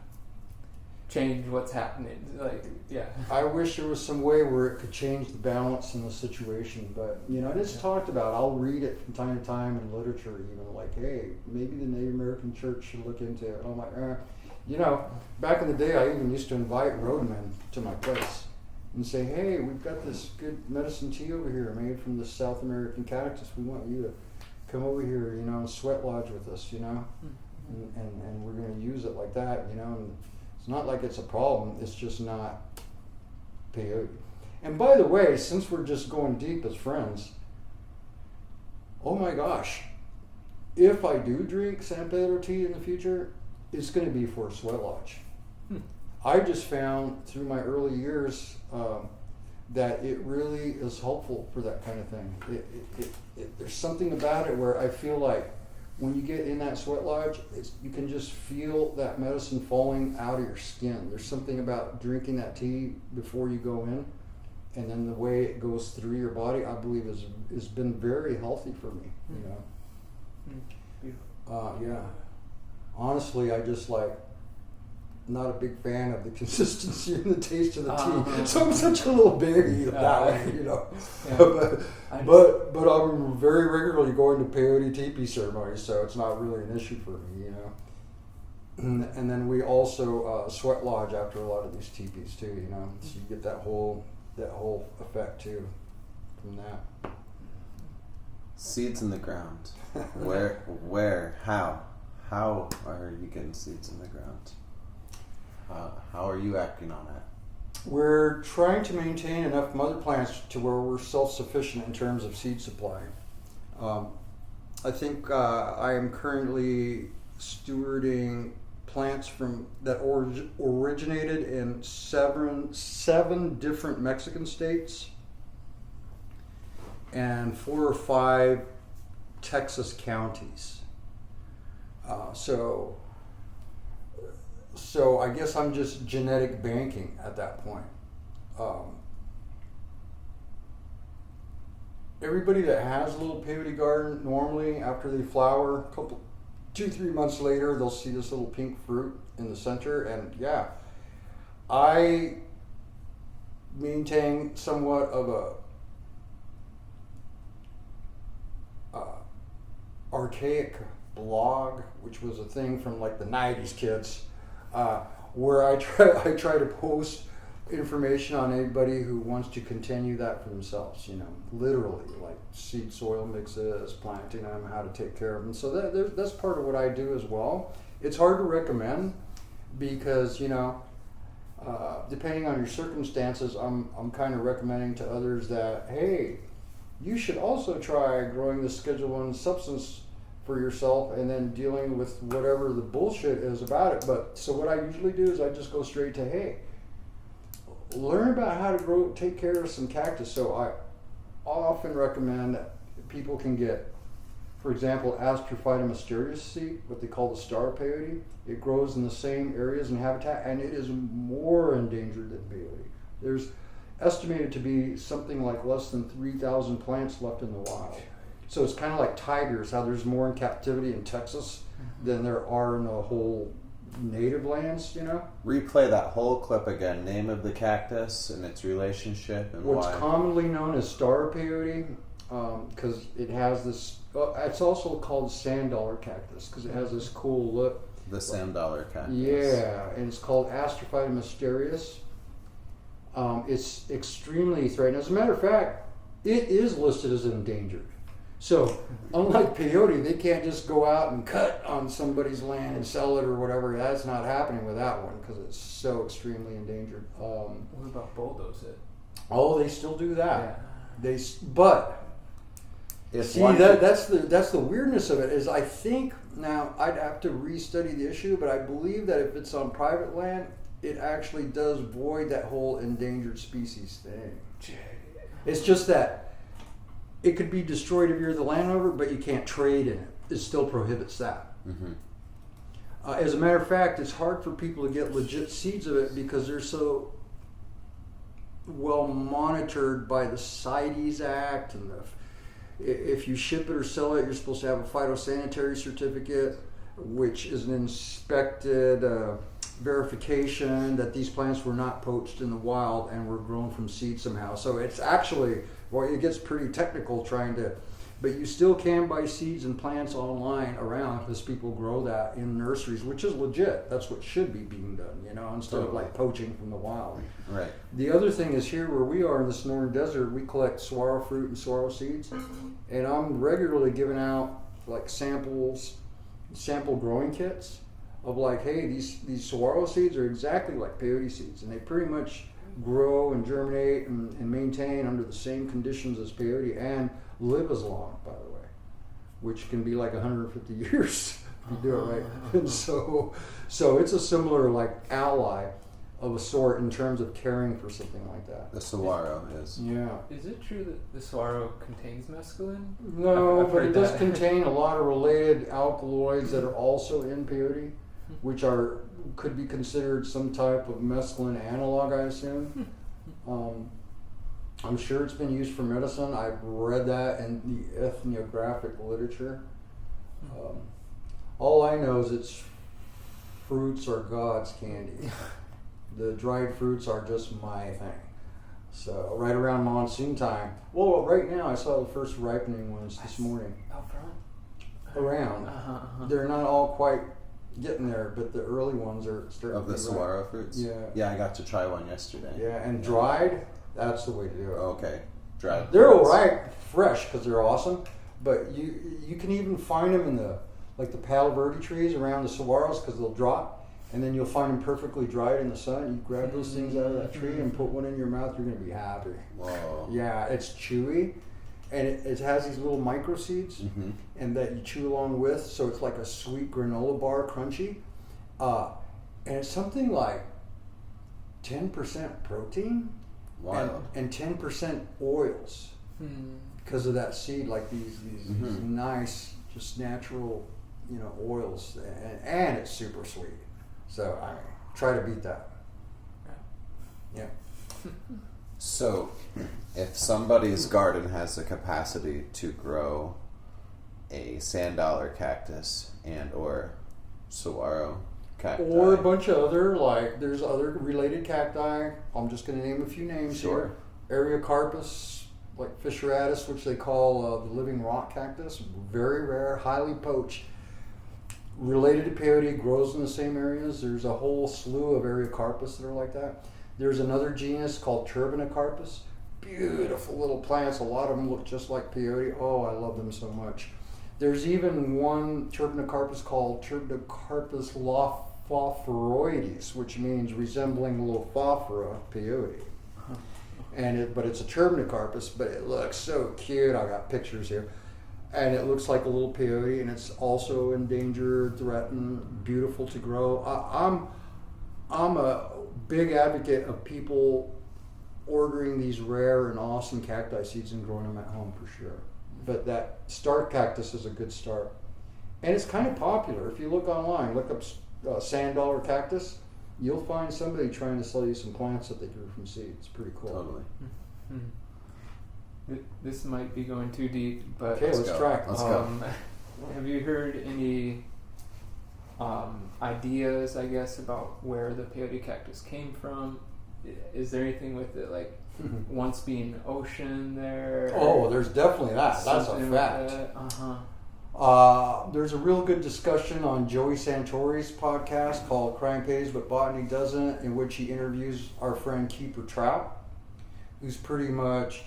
change what's happening. Like, yeah. I wish there was some way where it could change the balance in the situation, but you know, and it's talked about. I'll read it from time to time in literature, even like, hey, maybe the Native American Church should look into it. And I'm like, you know, back in the day, I even used to invite roadmen to my place and say, hey, we've got this good medicine tea over here made from the South American cactus. We want you to come over here, you know, and sweat lodge with us, you know, and we're going to use it like that, you know. And it's not like it's a problem. It's just not peyote. And by the way, since we're just going deep as friends, oh my gosh, if I do drink San Pedro tea in the future, it's going to be for a sweat lodge. I just found through my early years that it really is helpful for that kind of thing. There's something about it where I feel like when you get in that sweat lodge, you can just feel that medicine falling out of your skin. There's something about drinking that tea before you go in, and then the way it goes through your body, I believe has been very healthy for me. You know. Beautiful. Yeah. Honestly, I just not a big fan of the consistency and the taste of the tea. So I'm such a little baby that way, you know. Yeah. But I'm very regularly going to peyote teepee ceremonies, so it's not really an issue for me, you know. And then we also sweat lodge after a lot of these teepees too, you know. So you get that whole effect too from that. Seeds in the ground. Where, how are you getting seeds in the ground? How are you acting on it? We're trying to maintain enough mother plants to where we're self-sufficient in terms of seed supply. I think I am currently stewarding plants that originated in seven different Mexican states and 4 or 5 Texas counties. So I guess I'm just genetic banking at that point. Everybody that has a little peyote garden, normally after they flower, 2-3 months later, they'll see this little pink fruit in the center. And yeah, I maintain somewhat of a archaic blog, which was a thing from like the 90s kids. Where I try to post information on anybody who wants to continue that for themselves, you know, literally, like seed soil mixes, planting them, how to take care of them. So that's part of what I do as well. It's hard to recommend because, you know, depending on your circumstances, I'm kind of recommending to others that, hey, you should also try growing this Schedule 1 substance for yourself and then dealing with whatever the bullshit is about it. But so what I usually do is I just go straight to, hey, learn about how to take care of some cactus. So I often recommend that people can get, for example, Astrophytum mysterious seed, what they call the star peyote. It grows in the same areas and habitat, and it is more endangered than peyote. There's estimated to be something like less than 3,000 plants left in the wild. So it's kind of like tigers, how there's more in captivity in Texas than there are in the whole native lands, you know? Replay that whole clip again. Name of the cactus and its relationship and What's why. commonly known as star peyote, because it has this, it's also called sand dollar cactus because it has this cool look. The sand dollar cactus. Yeah, and it's called Astrophytum mysterious. It's extremely threatened. As a matter of fact, it is listed as endangered. So, unlike peyote, they can't just go out and cut on somebody's land and sell it or whatever. That's not happening with that one because it's so extremely endangered. What about bulldoze it? Oh, they still do that. Yeah. But If see, one that's the weirdness of it. Is I think now I'd have to restudy the issue, but I believe that if it's on private land, it actually does void that whole endangered species thing. It's just that it could be destroyed if you're the landowner, but you can't trade in it. It still prohibits that. Mm-hmm. As a matter of fact, it's hard for people to get legit seeds of it because they're so well monitored by the CITES Act, and if you ship it or sell it, you're supposed to have a phytosanitary certificate, which is an inspected verification that these plants were not poached in the wild and were grown from seed somehow. So it's actually, well, it gets pretty technical trying to, but you still can buy seeds and plants online around because people grow that in nurseries, which is legit. That's what should be being done, instead of like poaching from the wild. Right. The other thing is here where we are in the Sonoran Desert, we collect saguaro fruit and saguaro seeds, and I'm regularly giving out like sample growing kits of like, hey, these saguaro seeds are exactly like peyote seeds, and they pretty much grow and germinate and maintain under the same conditions as peyote and live as long, by the way, which can be like 150 years if you do it right. And so it's a similar like ally of a sort in terms of caring for something like that. The saguaro is. Yeah. Is it true that the saguaro contains mescaline? No, I've but heard it does that. contain a lot of related alkaloids that are also in peyote, which could be considered some type of mescaline analog, I assume. I'm sure it's been used for medicine. I've read that in the ethnographic literature. All I know is its fruits are God's candy. The dried fruits are just my thing. So right around monsoon time. Well, right now I saw the first ripening ones this morning. Out front? Around. They're not all quite getting there, but the early ones are starting Of to the be saguaro ripe. fruits? Yeah. Yeah, I got to try one yesterday. Yeah, and dried, that's the way to do it. Okay. Dried. They're fruits. all right, fresh, because they're awesome. But you can even find them in the Palo Verde trees around the saguaros because they'll drop, and then you'll find them perfectly dried in the sun. You grab those things out of that tree and put one in your mouth. You're gonna be happy. Whoa. Yeah, it's chewy, and it has these little micro seeds, Mm-hmm. and that you chew along with. So it's like a sweet granola bar, crunchy, and it's something like 10% protein. Wild. And 10% oils because of that seed, like these nice, just natural, oils, and it's super sweet. So I mean, try to beat that. Yeah. So, if somebody's garden has the capacity to grow a sand dollar cactus and or saguaro cacti, Or a bunch of other, there's other related cacti. I'm just going to name a few names Sure. here. Eriocarpus, like Fisheratus, which they call the living rock cactus. Very rare, highly poached. Related to peyote, grows in the same areas. There's a whole slew of Eriocarpus that are like that. There's another genus called Turbinacarpus. Beautiful little plants. A lot of them look just like peyote. Oh, I love them so much. There's even one Turbinacarpus called Turbinacarpus lophophoroides, which means resembling Lophophora peyote. But it's a Turbinacarpus, but it looks so cute. I got pictures here. And it looks like a little peyote, and it's also endangered, threatened, beautiful to grow. I'm a big advocate of people ordering these rare and awesome cacti seeds and growing them at home for sure. But that star cactus is a good start. And it's kind of popular. If you look online, look up sand dollar cactus, you'll find somebody trying to sell you some plants that they grew from seeds. It's pretty cool. Totally. This might be going too deep, but Okay, let's try. Let's go. Have you heard any ideas, I guess, about where the peyote cactus came from? Is there anything with it, like once being ocean there? Oh, there's definitely that. That's a Something fact. like that? There's a real good discussion on Joey Santore's podcast called Crime Pays But Botany Doesn't, in which he interviews our friend Keeper Trout, who's pretty much,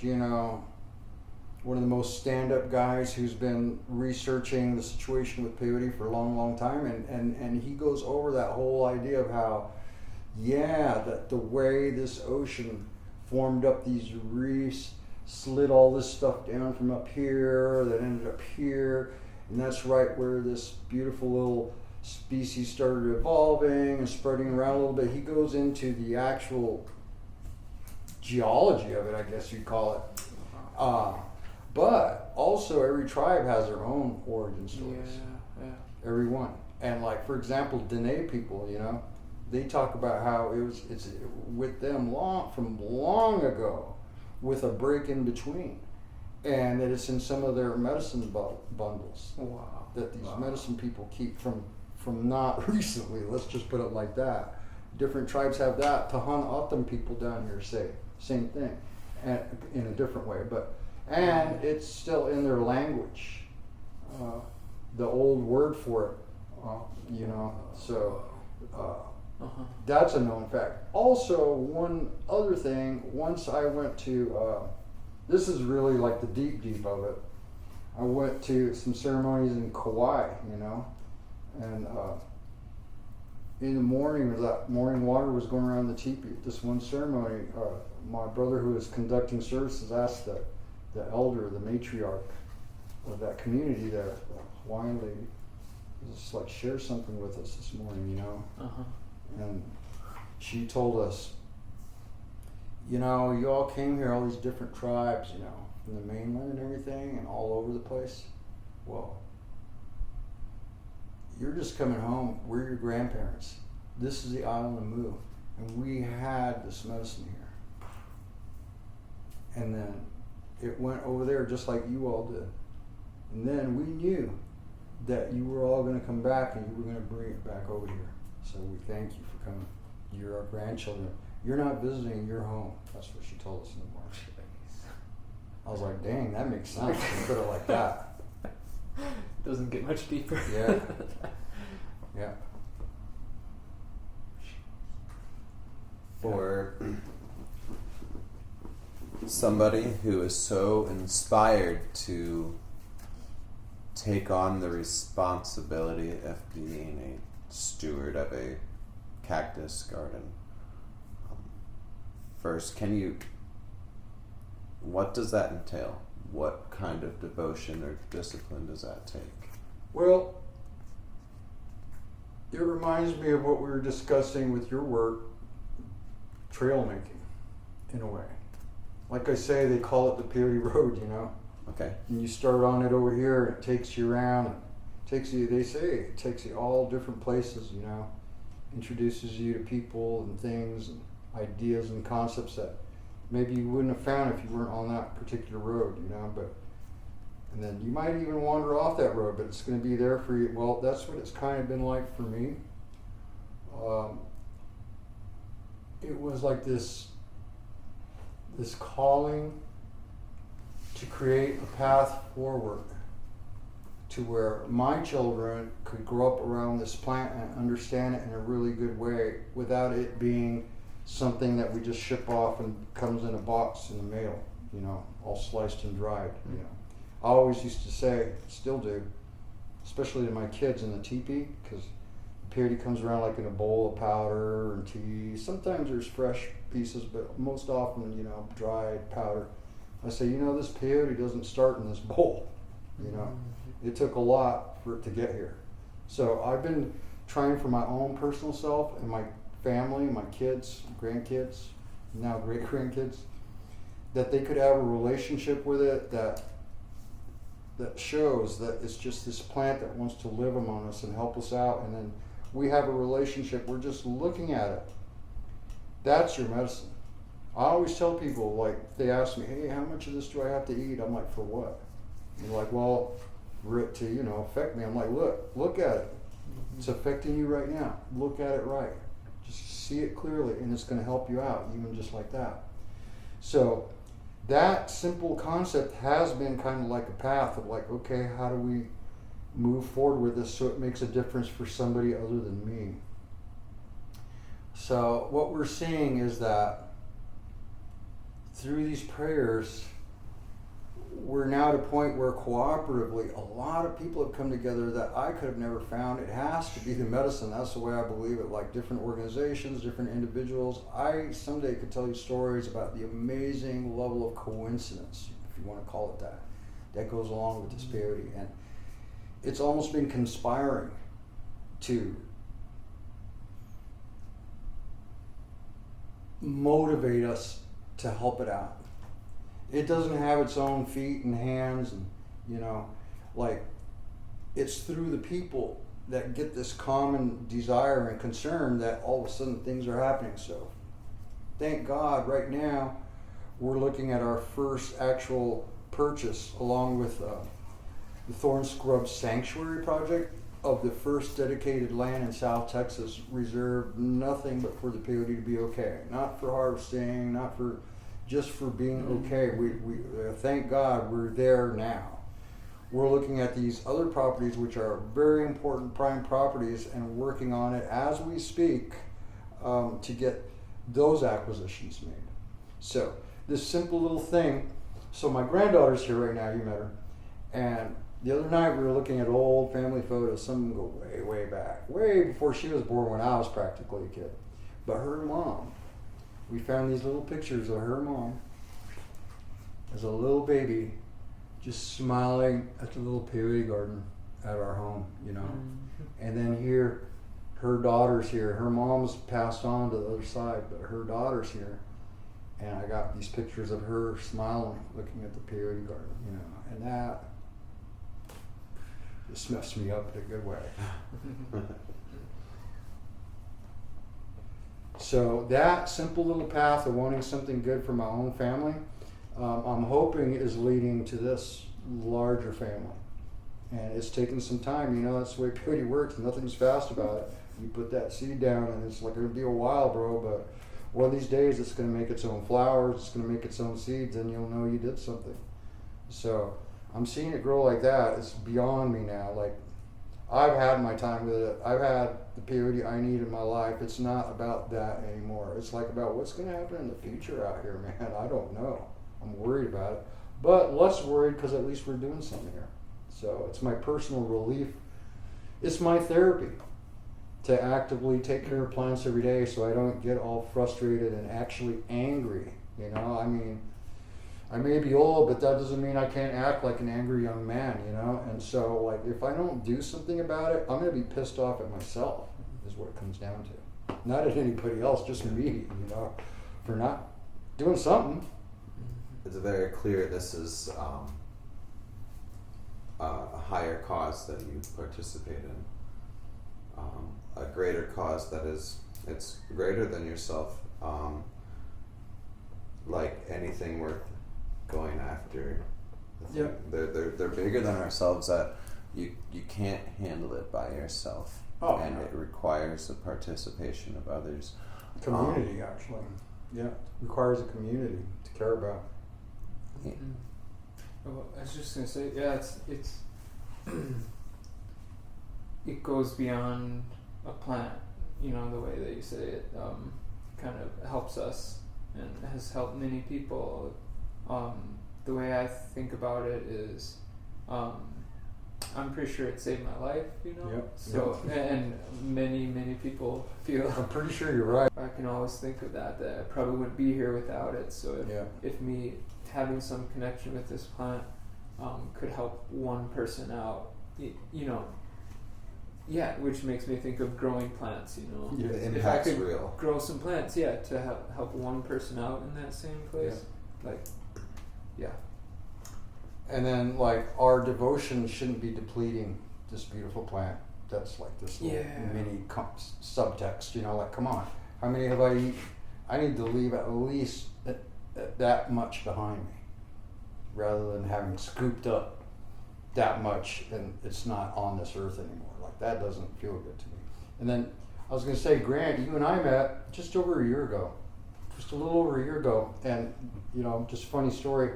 one of the most stand-up guys who's been researching the situation with peyote for a long, long time. And he goes over that whole idea of how, that the way this ocean formed up these reefs, slid all this stuff down from up here that ended up here, and that's right where this beautiful little species started evolving and spreading around a little bit. He goes into the actual geology of it, I guess you'd call it. But also every tribe has their own origin stories. Yeah. Every one. And like, for example, Dene people, they talk about how it's with them from long ago, with a break in between, and that it's in some of their medicine bundles. Wow. That these medicine people keep from not recently. Let's just put it like that. Different tribes have that. Tahan Atam people down here say same thing, and in a different way, and it's still in their language. The old word for it, So. That's a known fact. Also, one other thing, once I went to, this is really like the deep of it. I went to some ceremonies in Kauai, and in the morning, as that morning water was going around the teepee at this one ceremony, my brother who was conducting services asked the elder, the matriarch of that community there, the Hawaiian lady, just like share something with us this morning, And she told us, you all came here, all these different tribes, from the mainland and everything, and all over the place. Well, you're just coming home. We're your grandparents. This is the island of Mu, and we had this medicine here. And then it went over there just like you all did. And then we knew that you were all going to come back and you were going to bring it back over here. So we thank you for coming. You're our grandchildren. You're not visiting, you're home. That's what she told us in the morning. I was like, dang, that makes sense. You put it like that. Doesn't get much deeper. Yeah. For somebody who is so inspired to take on the responsibility of being a steward of a cactus garden. First, what does that entail? What kind of devotion or discipline does that take? Well, it reminds me of what we were discussing with your work, trail making, in a way. Like I say, they call it the Peyote Road, Okay. And you start on it over here, and it takes you around, and they say it takes you all different places, introduces you to people and things and ideas and concepts that maybe you wouldn't have found if you weren't on that particular road, and then you might even wander off that road, but it's going to be there for you. Well, that's what it's kind of been like for me. It was like this calling to create a path forward to where my children could grow up around this plant and understand it in a really good way without it being something that we just ship off and comes in a box in the mail, all sliced and dried. I always used to say, still do, especially to my kids in the teepee, because peyote comes around like in a bowl of powder and tea. Sometimes there's fresh pieces, but most often, dried powder. I say, this peyote doesn't start in this bowl. It took a lot for it to get here. So I've been trying for my own personal self and my family, my kids, grandkids, now great grandkids, that they could have a relationship with it that shows that it's just this plant that wants to live among us and help us out, and then we have a relationship. We're just looking at it. That's your medicine. I always tell people, like, they ask me, hey, how much of this do I have to eat? I'm like, for what? And they're like, well, for it to, affect me. I'm like, look at it. It's affecting you right now. Look at it right. Just see it clearly, and it's going to help you out, even just like that. So that simple concept has been kind of like a path of like, okay, how do we move forward with this so it makes a difference for somebody other than me. So what we're seeing is that through these prayers, we're now at a point where cooperatively a lot of people have come together that I could have never found. It has to be the medicine. That's the way I believe it. Like different organizations, different individuals. I someday could tell you stories about the amazing level of coincidence, if you want to call it that goes along with this peyote. And it's almost been conspiring to motivate us to help it out. It doesn't have its own feet and hands, and like it's through the people that get this common desire and concern that all of a sudden things are happening. So thank God right now we're looking at our first actual purchase along with the Thornscrub Sanctuary project of the first dedicated land in South Texas reserved nothing but for the peyote to be okay. Not for harvesting, not for just for being okay. We thank God we're there now. We're looking at these other properties which are very important prime properties and working on it as we speak to get those acquisitions made. So this simple little thing. So my granddaughter's here right now, you met her, and the other night we were looking at old family photos. Some of them go way, way back, way before she was born when I was practically a kid. But her mom, we found these little pictures of her mom as a little baby just smiling at the little peyote garden at our home, And then here, her daughter's here. Her mom's passed on to the other side, but her daughter's here. And I got these pictures of her smiling, looking at the peyote garden, And that just messed me up in a good way. So that simple little path of wanting something good for my own family, I'm hoping is leading to this larger family. And it's taken some time, that's the way peyote works. Nothing's fast about it. You put that seed down and it's like, it'll be a while, bro, but one of these days it's going to make its own flowers, it's going to make its own seeds, and you'll know you did something. So I'm seeing it grow like that. It's beyond me now. Like, I've had my time with it. I've had the peyote I need in my life. It's not about that anymore. It's like about what's going to happen in the future out here, man. I don't know. I'm worried about it. But less worried because at least we're doing something here. So it's my personal relief. It's my therapy to actively take care of plants every day so I don't get all frustrated and actually angry. I mean, I may be old, but that doesn't mean I can't act like an angry young man, And so, like, if I don't do something about it, I'm going to be pissed off at myself, is what it comes down to. Not at anybody else, just me, for not doing something. It's very clear this is a higher cause that you participate in. A greater cause that it's greater than yourself. Like anything worth going after. Yep. They're bigger than ourselves. That you can't handle it by yourself, and it requires the participation of others. Community, actually, requires a community to care about. Yeah. Well, I was just gonna say, it's it goes beyond a plant. The way that you say it kind of helps us and has helped many people. The way I think about it is, I'm pretty sure it saved my life, Yep. So, and many people feel. I'm pretty sure you're right. I can always think of that I probably wouldn't be here without it. So if me having some connection with this plant could help one person out, which makes me think of growing plants, The if I impact's could real. grow some plants, to help one person out in that same place, And then, like, our devotion shouldn't be depleting this beautiful plant. That's like this little mini subtext, like, come on. How many have I eaten? I need to leave at least that much behind me rather than having scooped up that much and it's not on this earth anymore. Like, that doesn't feel good to me. And then I was going to say, Grant, you and I met just over a year ago. Just a little over a year ago. And, just a funny story.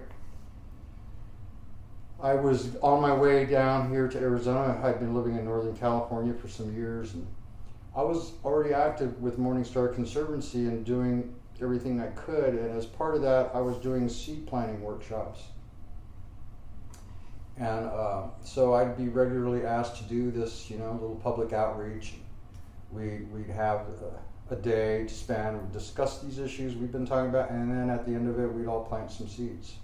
I was on my way down here to Arizona. I'd been living in Northern California for some years, and I was already active with Morning Star Conservancy and doing everything I could. And as part of that, I was doing seed planting workshops. And so I'd be regularly asked to do this, little public outreach. We'd have a day to spend, we'd discuss these issues we've been talking about, and then at the end of it, we'd all plant some seeds.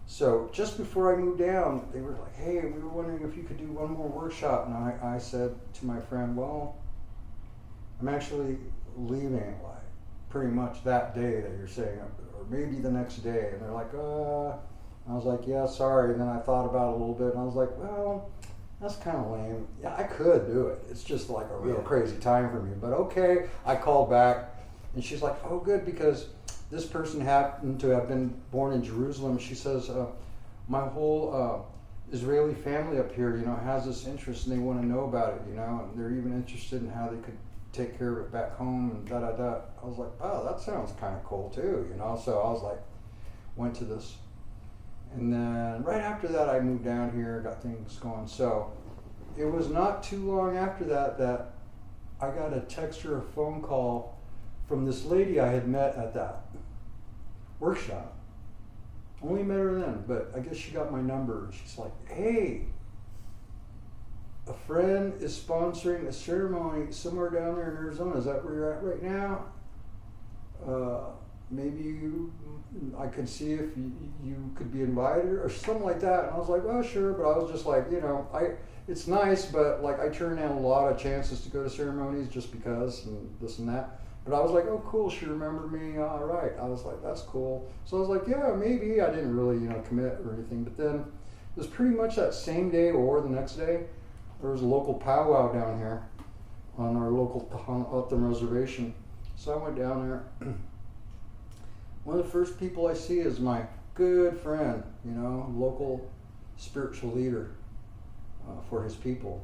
So just before I moved down, they were like, hey, we were wondering if you could do one more workshop. And I said to my friend, well, I'm actually leaving like pretty much that day that you're saying, or maybe the next day. And they're like, I was like, yeah, sorry. And then I thought about it a little bit, and I was like, well, that's kind of lame. Yeah, I could do it. It's just like a real crazy time for me. But okay, I called back, and she's like, oh, good, because this person happened to have been born in Jerusalem. She says, my whole Israeli family up here, has this interest, and they want to know about it, and they're even interested in how they could take care of it back home, and da-da-da. I was like, oh, that sounds kind of cool too, So I was like, went to this. And then right after that, I moved down here, got things going. So it was not too long after that I got a text or a phone call from this lady I had met at that workshop. Only met her then, but I guess she got my number. She's like, hey, a friend is sponsoring a ceremony somewhere down there in Arizona. Is that where you're at right now? Maybe I could see if you could be invited or something like that. And I was like, well, sure. But I was just like, it's nice, but like I turn down a lot of chances to go to ceremonies just because and this and that. But I was like, oh, cool, she remembered me, all right. I was like, that's cool. So I was like, yeah, maybe. I didn't really, commit or anything. But then it was pretty much that same day or the next day, there was a local powwow down here on our local Tohono reservation. So I went down there. One of the first people I see is my good friend, local spiritual leader for his people.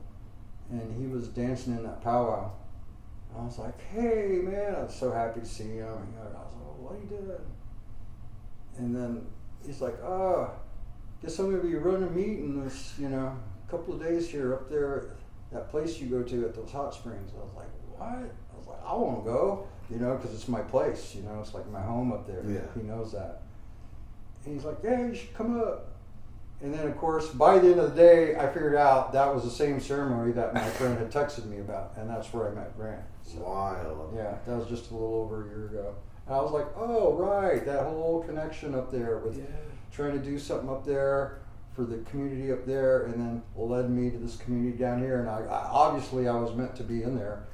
And he was dancing in that powwow. I was like, hey, man, I was so happy to see him. And I was like, oh, what are you doing? And then he's like, guess I'm going to be running a meeting this, couple of days here up there at that place you go to at those hot springs. I was like, what? I was like, I want to go, because it's my place, it's like my home up there. Yeah. He knows that. And he's like, yeah, you should come up. And then, of course, by the end of the day, I figured out that was the same ceremony that my friend had texted me about, and that's where I met Grant. So, Wild. yeah, that was just a little over a year ago. And I was like, oh, right, that whole connection up there with trying to do something up there for the community up there, and then led me to this community down here. And I obviously I was meant to be in there,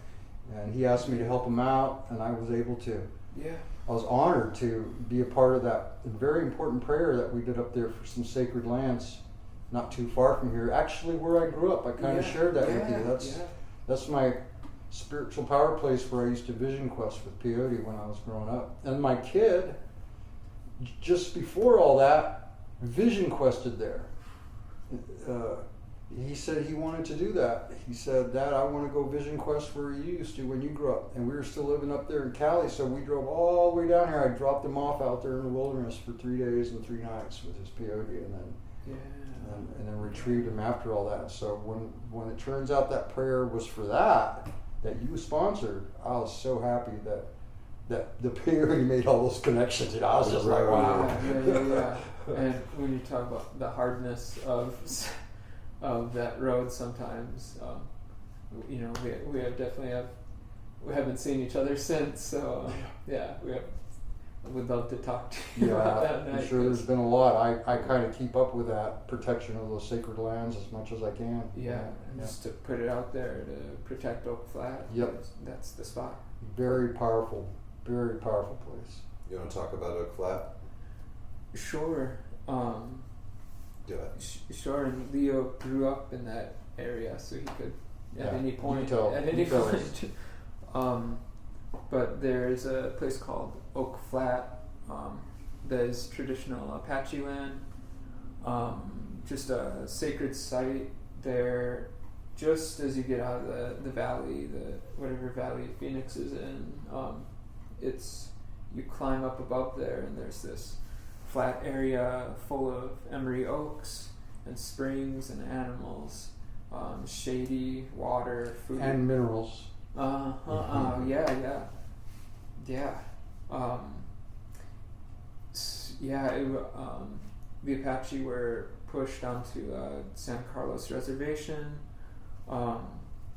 and he asked me to help him out, and I was able to. Yeah. I was honored to be a part of that very important prayer that we did up there for some sacred lands not too far from here. Actually, where I grew up, I kind of shared that with you. That's my spiritual power place where I used to vision quest with Peyote when I was growing up. And my kid, just before all that, vision quested there. He said he wanted to do that. He said, Dad, I want to go vision quest where you used to when you grew up. And we were still living up there in Cali, so we drove all the way down here. I dropped him off out there in the wilderness for 3 days and 3 nights with his peyote, and then retrieved him after all that. So when it turns out that prayer was for that you sponsored, I was so happy that the peyote made all those connections. I was just like, wow. Yeah. And when you talk about the hardness of that road, sometimes we haven't seen each other since, so would love to talk to you about that. I'm sure there's been a lot. I kind of keep up with that protection of those sacred lands as much as I can. Just to put it out there to protect Oak Flat. Yep, that's the spot. Very powerful place. You want to talk about Oak Flat? Sure. Do it. Sure, and Leo grew up in that area, so he could at any point. But there's a place called Oak Flat that is traditional Apache land. Just a sacred site there, just as you get out of the valley, whatever valley Phoenix is in. You climb up above there, and there's this flat area full of emery oaks and springs and animals, shady water, food. And minerals. Yeah. The Apache were pushed onto San Carlos Reservation,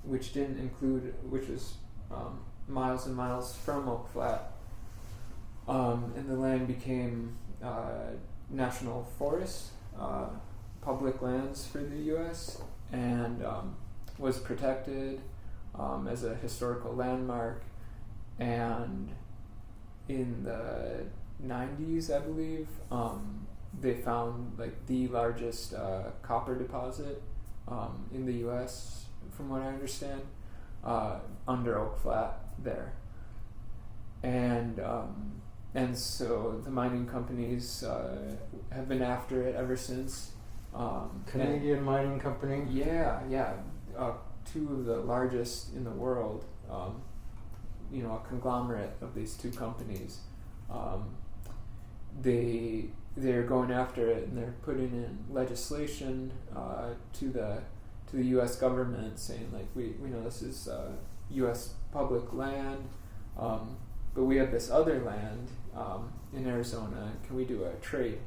which was miles and miles from Oak Flat, and the land became national forests, public lands for the U.S., and was protected as a historical landmark. And in the 90s, I believe, they found like the largest copper deposit in the U.S., from what I understand, under Oak Flat there. And so the mining companies have been after it ever since. Canadian mining company? Yeah. Two of the largest in the world, a conglomerate of these two companies. They're going after it, and they're putting in legislation to the U.S. government, saying like we know this is U.S. public land, but we have this other land in Arizona. Can we do a trade?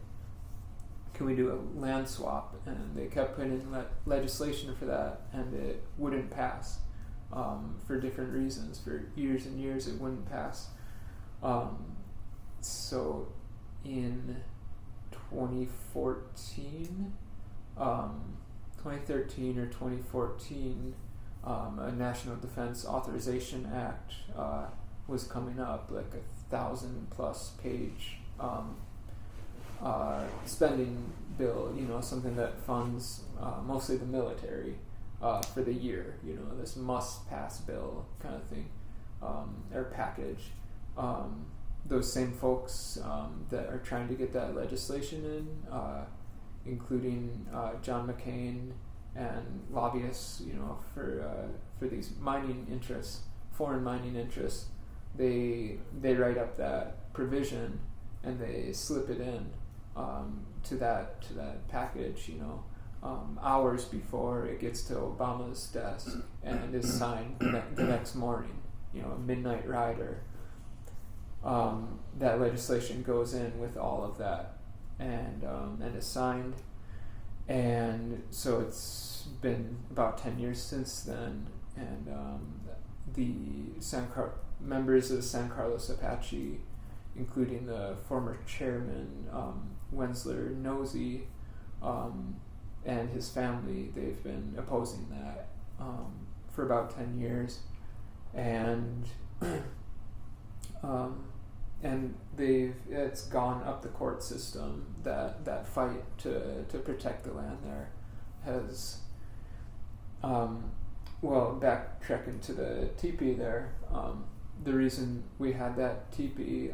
Can we do a land swap? And they kept putting in legislation for that, and it wouldn't pass for different reasons. For years and years, it wouldn't pass. So in 2013 or 2014, a National Defense Authorization Act was coming up, like 1,000+ page spending bill, something that funds mostly the military for the year, this must-pass bill kind of thing, or package. Those same folks that are trying to get that legislation in, including John McCain and lobbyists, for these mining interests, foreign mining interests, they write up that provision and they slip it in to that package, hours before it gets to Obama's desk and is signed the next morning, a midnight rider. That legislation goes in with all of that and is signed, and so it's been about 10 years since then, and the members of the San Carlos Apache, including the former chairman Wensler Nosey and his family, they've been opposing that for about 10 years, and it's gone up the court system. That fight to protect the land there has, backtracking to the teepee there, the reason we had that teepee,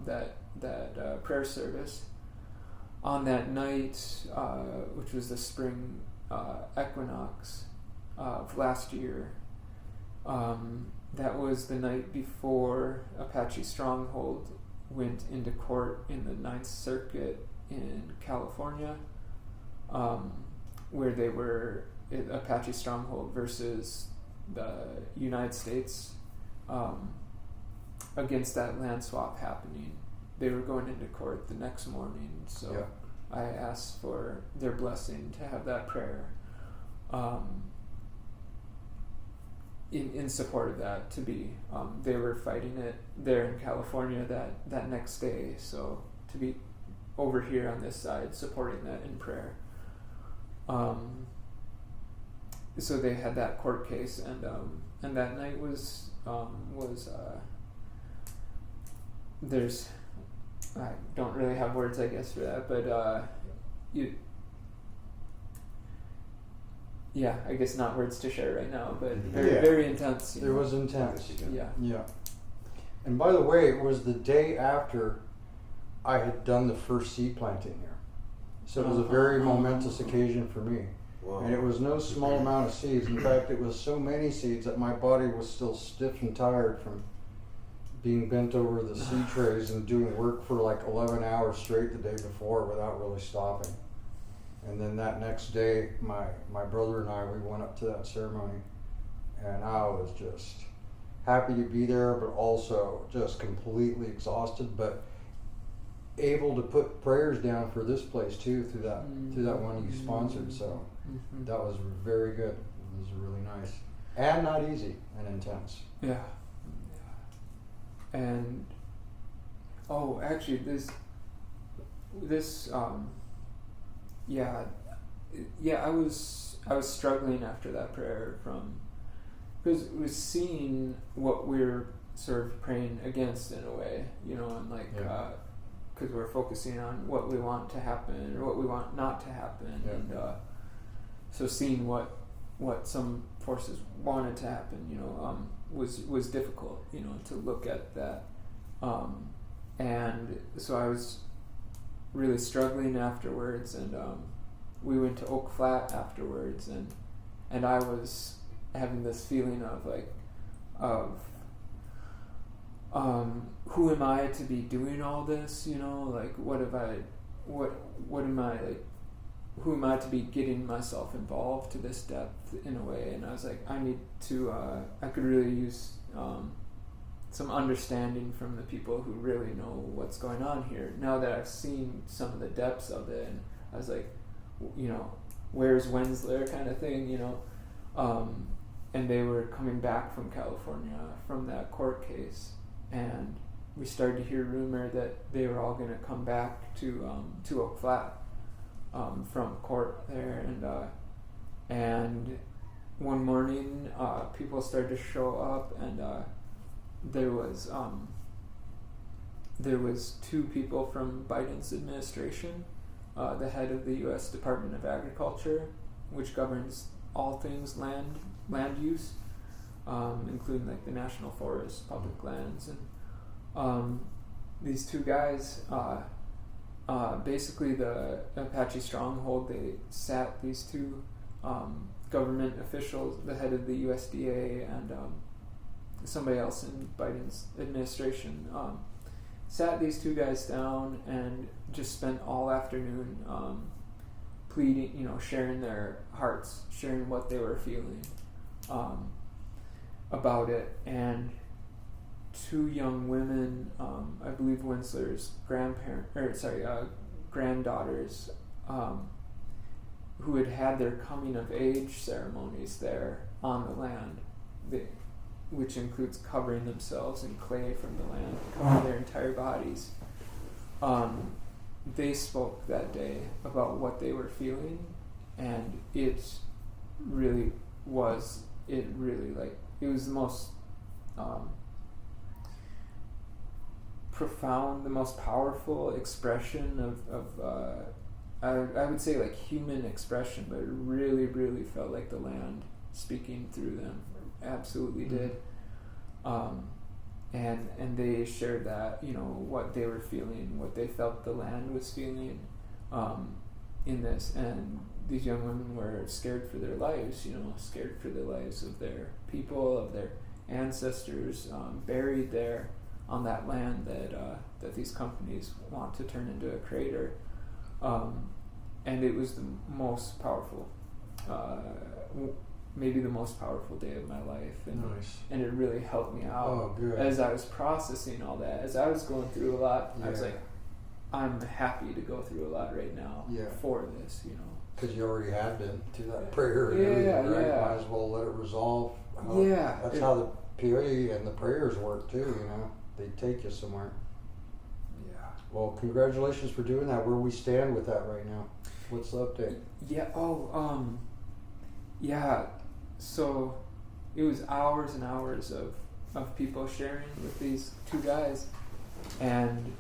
that prayer service on that night, which was the spring equinox of last year, that was the night before Apache Stronghold went into court in the Ninth Circuit in California, where they were Apache Stronghold versus the United States against that land swap happening. They were going into court the next morning, so yeah. I asked for their blessing to have that prayer in support of that to be. They were fighting it there in California that next day, so to be over here on this side supporting that in prayer. So they had that court case, and that night was there's, I don't really have words, I guess, for that, but I guess not words to share right now, but very intense. It was intense. Yeah. And by the way, it was the day after I had done the first seed planting here. So it was a very momentous occasion for me. Whoa. And it was no small amount of seeds. In fact, it was so many seeds that my body was still stiff and tired from being bent over the seed trays and doing work for like 11 hours straight the day before without really stopping. And then that next day, my brother and I, we went up to that ceremony, and I was just happy to be there, but also just completely exhausted, but able to put prayers down for this place too through that one you sponsored. So that was very good. It was really nice and not easy and intense. Yeah. And actually this I was struggling after that prayer because it was seeing what we're sort of praying against in a way, you know, and like because we're focusing on what we want to happen or what we want not to happen, and so seeing what some forces wanted to happen, you know, was difficult, you know, to look at that, and so I was really struggling afterwards, and we went to Oak Flat afterwards, and I was having this feeling of who am I to be doing all this, you know, like what am I, like, who am I to be getting myself involved to this depth in a way? And I was like, I need to I could really use some understanding from the people who really know what's going on here, now that I've seen some of the depths of it. And I was like, you know, where's Wensler kind of thing, you know. And they were coming back from California from that court case, and we started to hear rumor that they were all going to come back to Oak Flat from court there, and one morning people started to show up, and there was two people from Biden's administration, the head of the U.S. Department of Agriculture, which governs all things land use, including like the national forests, public lands, and these two guys, basically the Apache stronghold, they sat these two government officials, the head of the USDA and somebody else in Biden's administration, sat these two guys down and just spent all afternoon pleading, you know, sharing their hearts, sharing what they were feeling about it. And two young women, I believe Wensler's granddaughters, who had their coming of age ceremonies there on the land, which includes covering themselves in clay from the land, covering their entire bodies. They spoke that day about what they were feeling, and it was the most profound, the most powerful expression of I would say like human expression, but it really, really felt like the land speaking through them. Absolutely did. And they shared that, you know, what they were feeling, what they felt the land was feeling in this. And these young women were scared for their lives, you know, scared for the lives of their people, of their ancestors, buried there on that land that these companies want to turn into a crater. And it was the most powerful, maybe the most powerful day of my life, and Nice. And it really helped me out as I was processing all that. As I was going through a lot, I was like, I'm happy to go through a lot right now for this, you know. Because you already had been to that prayer and everything, right? Might as well let it resolve. That's how the peyote and the prayers work too, you know. They take you somewhere. Yeah. Well, congratulations for doing that. Where we stand with that right now? What's the update? So it was hours and hours of people sharing with these two guys, and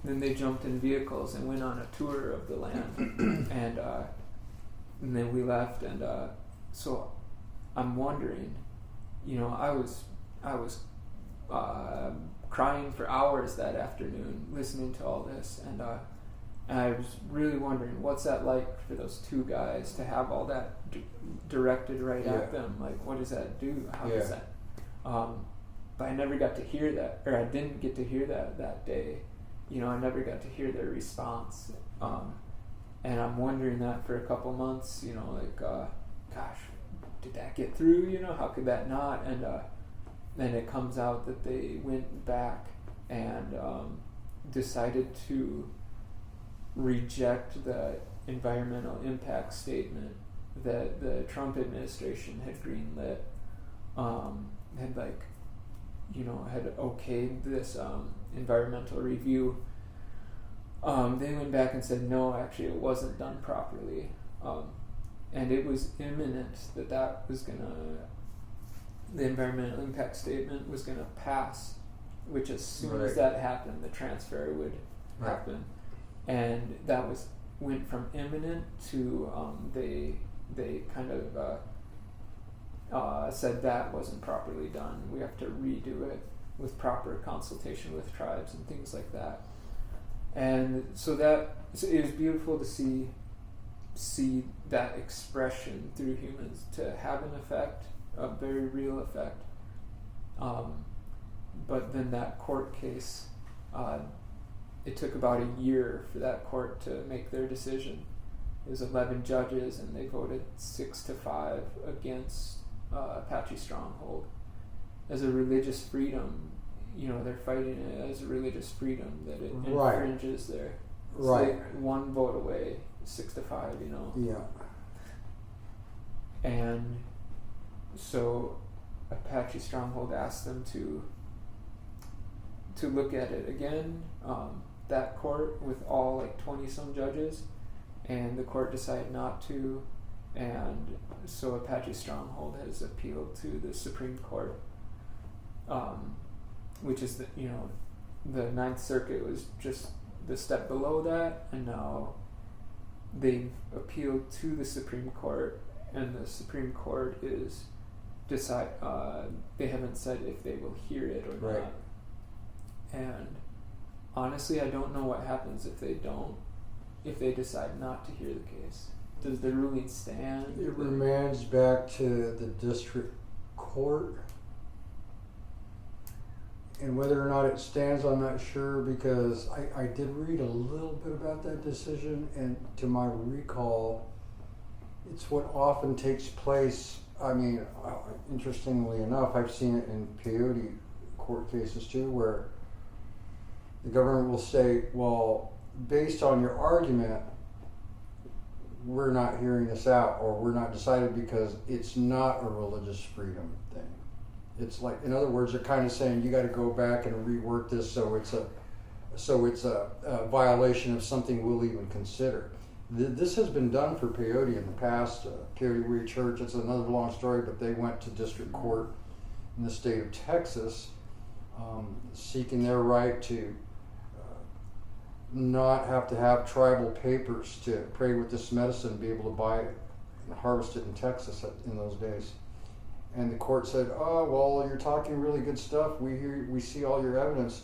then they jumped in vehicles and went on a tour of the land, and then we left, and so I'm wondering, you know, I was crying for hours that afternoon listening to all this, and I was really wondering what's that like for those two guys to have all directed right at them. Like, what does that do? How does that? But but I never got to hear that, or I didn't get to hear that day. I never got to hear their response. And I'm wondering that for a couple months, gosh, did that get through? How could that not? And then it comes out that they went back and decided to reject the environmental impact statement that the Trump administration had greenlit, had okayed this environmental review. They went back and said, no, actually it wasn't done properly. And it was imminent that was the environmental impact statement was going to pass, which as soon as that happened, the transfer would happen. And that went from imminent to they kind of said that wasn't properly done. We have to redo it with proper consultation with tribes and things like that. And so it was beautiful to see that expression through humans to have an effect, a very real effect. But then that court case, it took about a year for that court to make their decision. It was 11 judges, and they voted 6-5 against Apache Stronghold. As a religious freedom, they're fighting it as a religious freedom, that it infringes their. It's like one vote away, 6-5, Yeah. And so Apache Stronghold asked them to look at it again, that court with all 20-some judges, and the court decided not to, and so Apache Stronghold has appealed to the Supreme Court, which is the Ninth Circuit was just the step below that, and now they've appealed to the Supreme Court, and the Supreme Court is they haven't said if they will hear it or not. And honestly, I don't know what happens if they decide not to hear the case. Does the ruling stand? It remands back to the district court. And whether or not it stands, I'm not sure, because I did read a little bit about that decision, and to my recall, it's what often takes place. I mean, interestingly enough, I've seen it in peyote court cases too, where the government will say, well, based on your argument, we're not hearing this out, or we're not decided because it's not a religious freedom thing. It's like, in other words, they're kind of saying you got to go back and rework this so it's a violation of something we'll even consider. This has been done for peyote in the past. Peyote Way Church, it's another long story, but they went to district court in the state of Texas, seeking their right to not have to have tribal papers to pray with this medicine, be able to buy it and harvest it in Texas in those days. And the court said, oh, well, you're talking really good stuff. We see all your evidence,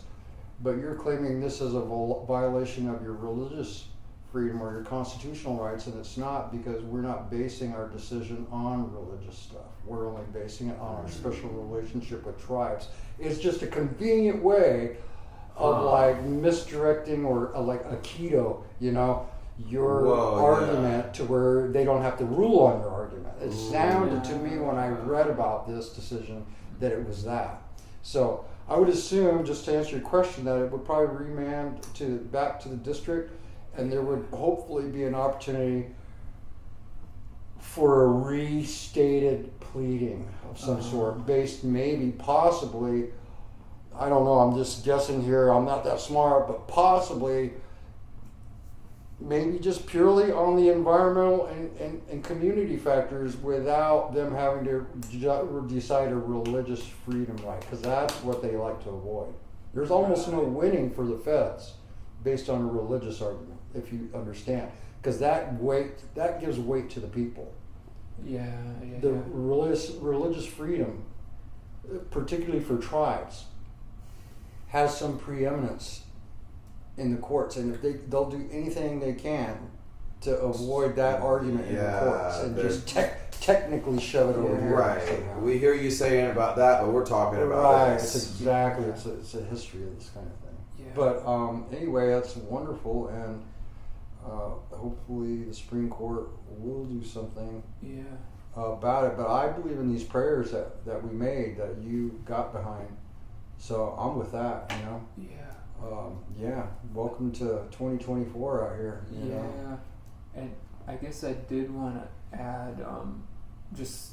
but you're claiming this is a violation of your religious freedom or your constitutional rights, and it's not, because we're not basing our decision on religious stuff. We're only basing it on our special relationship with tribes. It's just a convenient way of misdirecting or like a keto, your argument to where they don't have to rule on your argument. It sounded to me when I read about this decision that it was that. So I would assume, just to answer your question, that it would probably remand back to the district, and there would hopefully be an opportunity for a restated pleading of some sort, based possibly, I don't know, I'm just guessing here, I'm not that smart, but possibly maybe just purely on the environmental and community factors, without them having to decide a religious freedom right, because that's what they like to avoid. There's almost no winning for the feds based on a religious argument, if you understand, because that gives weight to the people. The religious freedom, particularly for tribes, has some preeminence in the courts, and if they'll do anything they can to avoid that argument in the courts, and just technically shove it over here. Right. somehow. We hear you saying about that, but we're talking about Right, this. it's exactly, it's a history of this kind of thing. Yeah. But anyway, that's wonderful, and hopefully the Supreme Court will do something Yeah. about it. But I believe in these prayers that we made, that you got behind. So I'm with that, you know. Yeah. Welcome to 2024 out here. You Yeah. know? And I guess I did want to add, just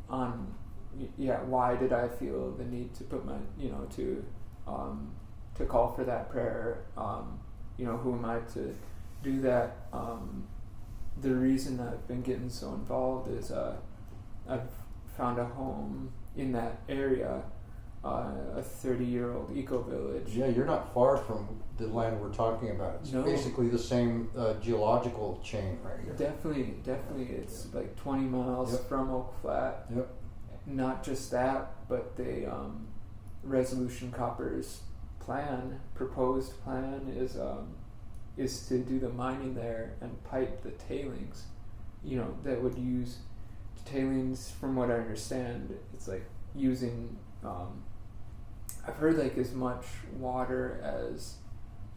why did I feel the need to put my, to call for that prayer? Who am I to do that? The reason I've been getting so involved is I've found a home in that area, a 30-year-old eco-village. Yeah, you're not far from the land we're talking about. It's No. basically the same geological chain right here. Definitely, it's like 20 miles Yep. from Oak Flat. Yep. Not just that, but the Resolution Copper's proposed plan is to do the mining there and pipe the tailings. That would use tailings. From what I understand, it's like using. I've heard like as much water as,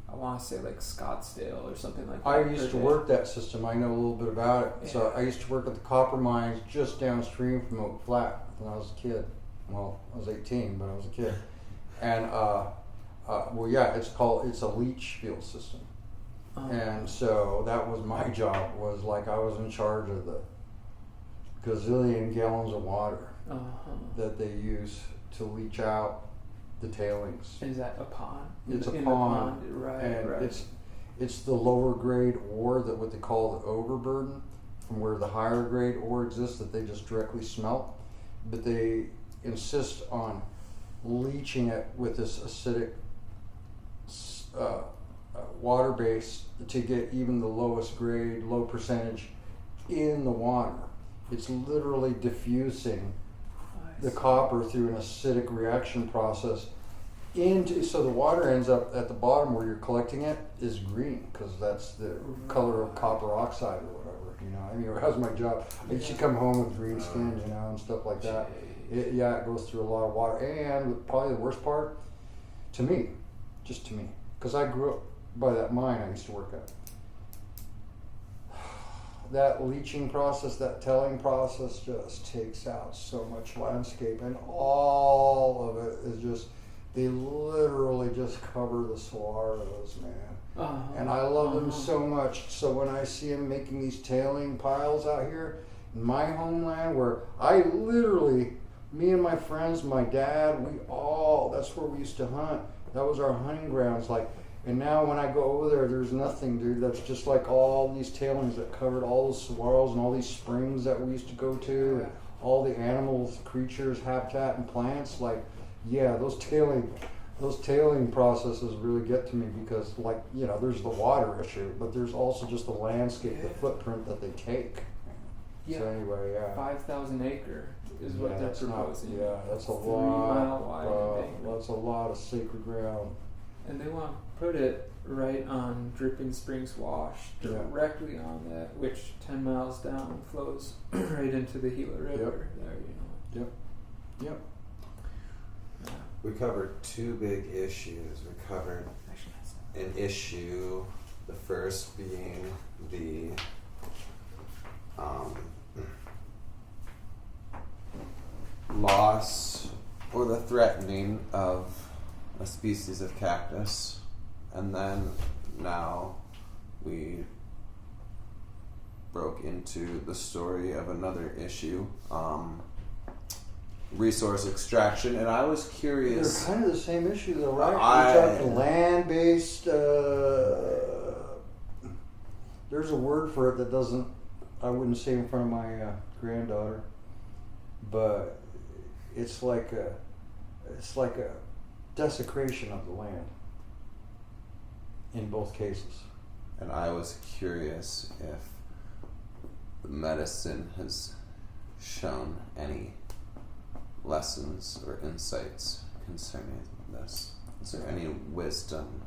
I want to say, like Scottsdale or something like that. I used to per day. work that system. I know a little bit about it. So Yeah. I used to work at the copper mines just downstream from Oak Flat when I was a kid. Well, I was 18, but I was a kid. And it's a leach field system. And so that was my job. Was like I was in charge of the gazillion gallons of water that they use to leach out the tailings. Is that a pond? It's a In the pond, right? and Right. it's the lower grade ore, that what they call the overburden, from where the higher grade ore exists that they just directly smelt, but they insist on leaching it with this acidic water base to get even the lowest grade, low percentage in the water. It's literally diffusing the copper through an acidic reaction process so the water ends up at the bottom where you're collecting it is green, because that's the color of copper oxide or whatever. That was my job. I used to come home with green skin, and stuff like that. It goes through a lot of water. And probably the worst part, to me, because I grew up by that mine I used to work at. That leaching process, that telling process just takes out so much landscape, and all of it is just, they literally just cover the saguaros, man. And I love them so much. So when I see them making these tailing piles out here in my homeland, where I literally, me and my friends, my dad, that's where we used to hunt. That was our hunting grounds. And now when I go over there, there's nothing, dude. That's just like all these tailings that covered all the saguaros and all these springs that we used to go to, and all the animals, creatures, habitat, and plants. Those tailing processes really get to me, because there's the water issue, but there's also just the landscape, the footprint that they take. Yeah. So anyway, 5,000 acre is what they're proposing. That's a 3 lot. mile wide. That's a lot of sacred ground. And they want to put it right on Dripping Springs Wash, directly on that, which 10 miles down flows right into the Gila River. There, Yep. We covered two big issues. We covered an issue, the first being the loss or the threatening of a species of cactus, and then now we broke into the story of another issue, resource extraction, and I was curious. They're kind of the same issue, though, right? You're talking land-based. There's a word for it that doesn't. I wouldn't say in front of my granddaughter, but it's like a desecration of the land in both cases. And I was curious if the medicine has shown any lessons or insights concerning this. Is there any wisdom?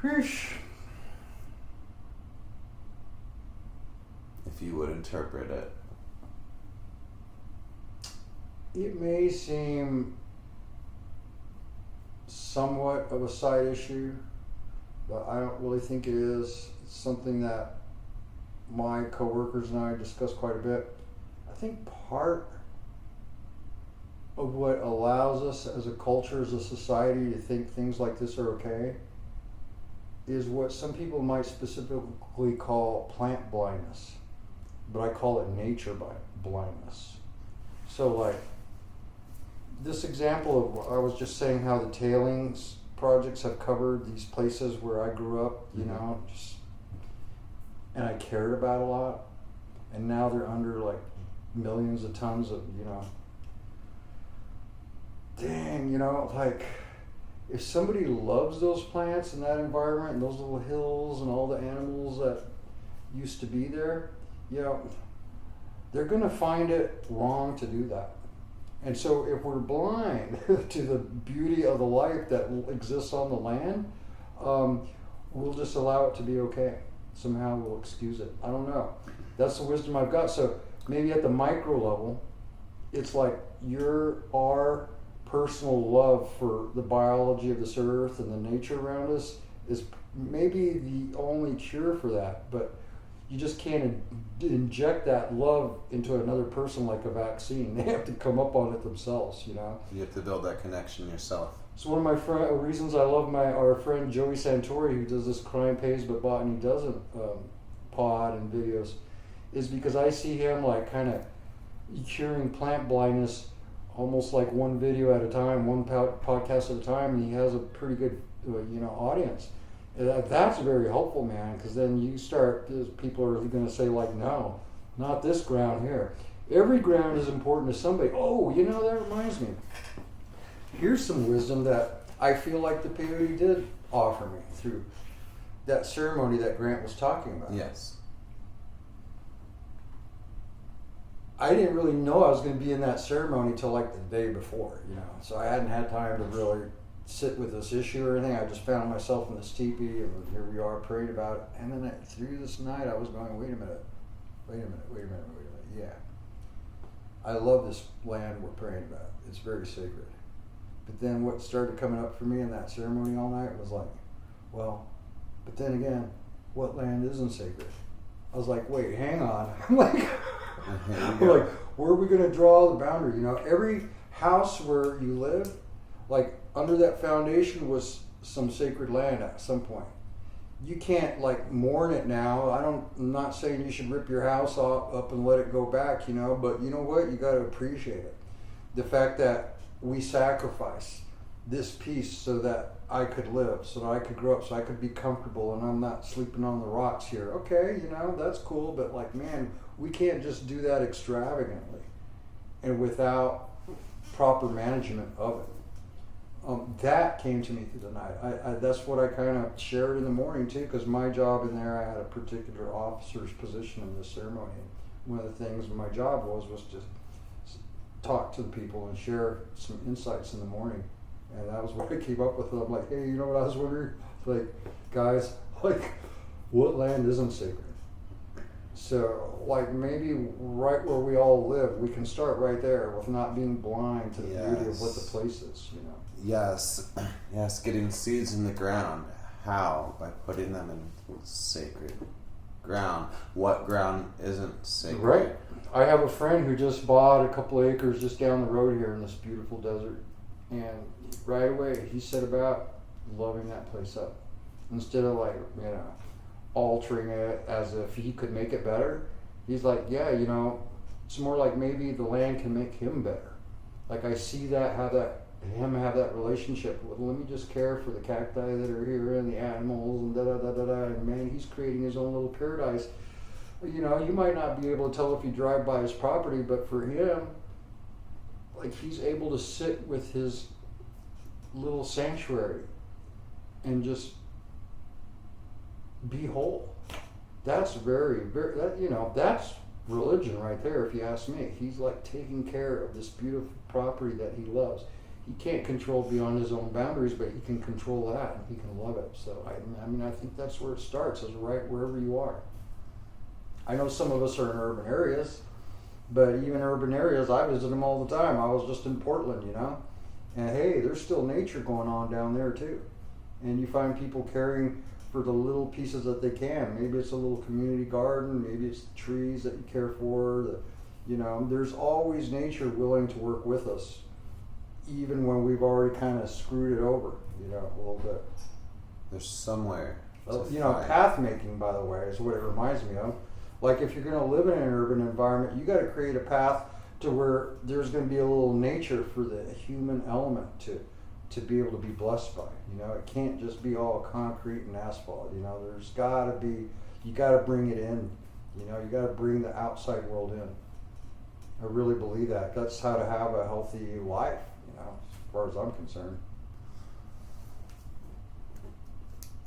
Whoosh. If you would interpret it. it may seem somewhat of a side issue, but I don't really think it is. It's something that my coworkers and I discuss quite a bit. I think part of what allows us as a culture, as a society, to think things like this are okay is what some people might specifically call plant blindness, but I call it nature blindness. So like this example of, I was just saying how the tailings projects have covered these places where I grew up, you know, just, and I cared about a lot, and now they're under like millions of tons of, you know, dang, you know, like if somebody loves those plants and that environment and those little hills and all the animals that used to be there, you know, they're going to find it wrong to do that. And so if we're blind to the beauty of the life that exists on the land, we'll just allow it to be okay. Somehow we'll excuse it. I don't know. That's the wisdom I've got. So maybe at the micro level, it's like our personal love for the biology of this earth and the nature around us is maybe the only cure for that. But you just can't inject that love into another person like a vaccine. They have to come up on it themselves, you know. You have to build that connection yourself. So one of my reasons I love our friend Joey Santore, who does this Crime Pays but Botany Doesn't pod and videos, is because I see him like kind of curing plant blindness almost like one video at a time, one podcast at a time, and he has a pretty good audience. That's very helpful, man, because then you start, people are going to say like, no, not this ground here. Every ground is important to somebody. Oh, you know, that reminds me. Here's some wisdom that I feel like the peyote did offer me through that ceremony that Grant was talking about. Yes. I didn't really know I was going to be in that ceremony till like the day before, you know. So I hadn't had time to really sit with this issue or anything. I just found myself in this teepee, and here we are praying about it. And then through this night, I was going, wait a minute. Yeah, I love this land we're praying about. It's very sacred. But then what started coming up for me in that ceremony all night was like, well, but then again, what land isn't sacred? I was like, wait, hang on. I'm like, where are we going to draw the boundary? You know, every house where you live, like under that foundation was some sacred land at some point. You can't like mourn it now. I'm not saying you should rip your house up and let it go back, you know, but you know what? You got to appreciate it. The fact that we sacrifice this piece so that I could live, so that I could grow up, so I could be comfortable, and I'm not sleeping on the rocks here. Okay, you know, that's cool, but like, man, we can't just do that extravagantly and without proper management of it. That came to me through the night. That's what I kind of shared in the morning too, because my job in there, I had a particular officer's position in this ceremony. One of the things my job was to talk to the people and share some insights in the morning. And that was what I came up with. I'm like, hey, you know what I was wondering? Like, guys, like, what land isn't sacred? So, like, maybe right where we all live, we can start right there with not being blind to the beauty of what the place is, you know? Yes, getting seeds in the ground. How? By putting them in sacred ground. What ground isn't sacred? Right. I have a friend who just bought a couple acres just down the road here in this beautiful desert. And right away, he set about loving that place up. Instead of like, you know, altering it as if he could make it better, he's like, yeah, you know, it's more like maybe the land can make him better. Like I see that, have that relationship with, let me just care for the cacti that are here and the animals and da-da-da-da-da, and man, he's creating his own little paradise. You know, you might not be able to tell if you drive by his property, but for him, like he's able to sit with his little sanctuary and just be whole. That's very, very, that's religion right there, if you ask me. He's like taking care of this beautiful property that he loves. He can't control beyond his own boundaries, but he can control that and he can love it. So I think that's where it starts, is right wherever you are. I know some of us are in urban areas, But even urban areas, I visit them all the time. I was just in Portland, you know, and hey, there's still nature going on down there too. And you find people caring for the little pieces that they can. Maybe it's a little community garden. Maybe it's the trees that you care for. You know, there's always nature willing to work with us, even when we've already kind of screwed it over, you know, a little bit. There's somewhere. You know, path making, by the way, is what it reminds me of. Like if you're going to live in an urban environment, you got to create a path to where there's going to be a little nature for the human element to be able to be blessed by. You know, it can't just be all concrete and asphalt. You know, there's got to be, you got to bring it in. You know, you got to bring the outside world in. I really believe that. That's how to have a healthy life, you know, as far as I'm concerned.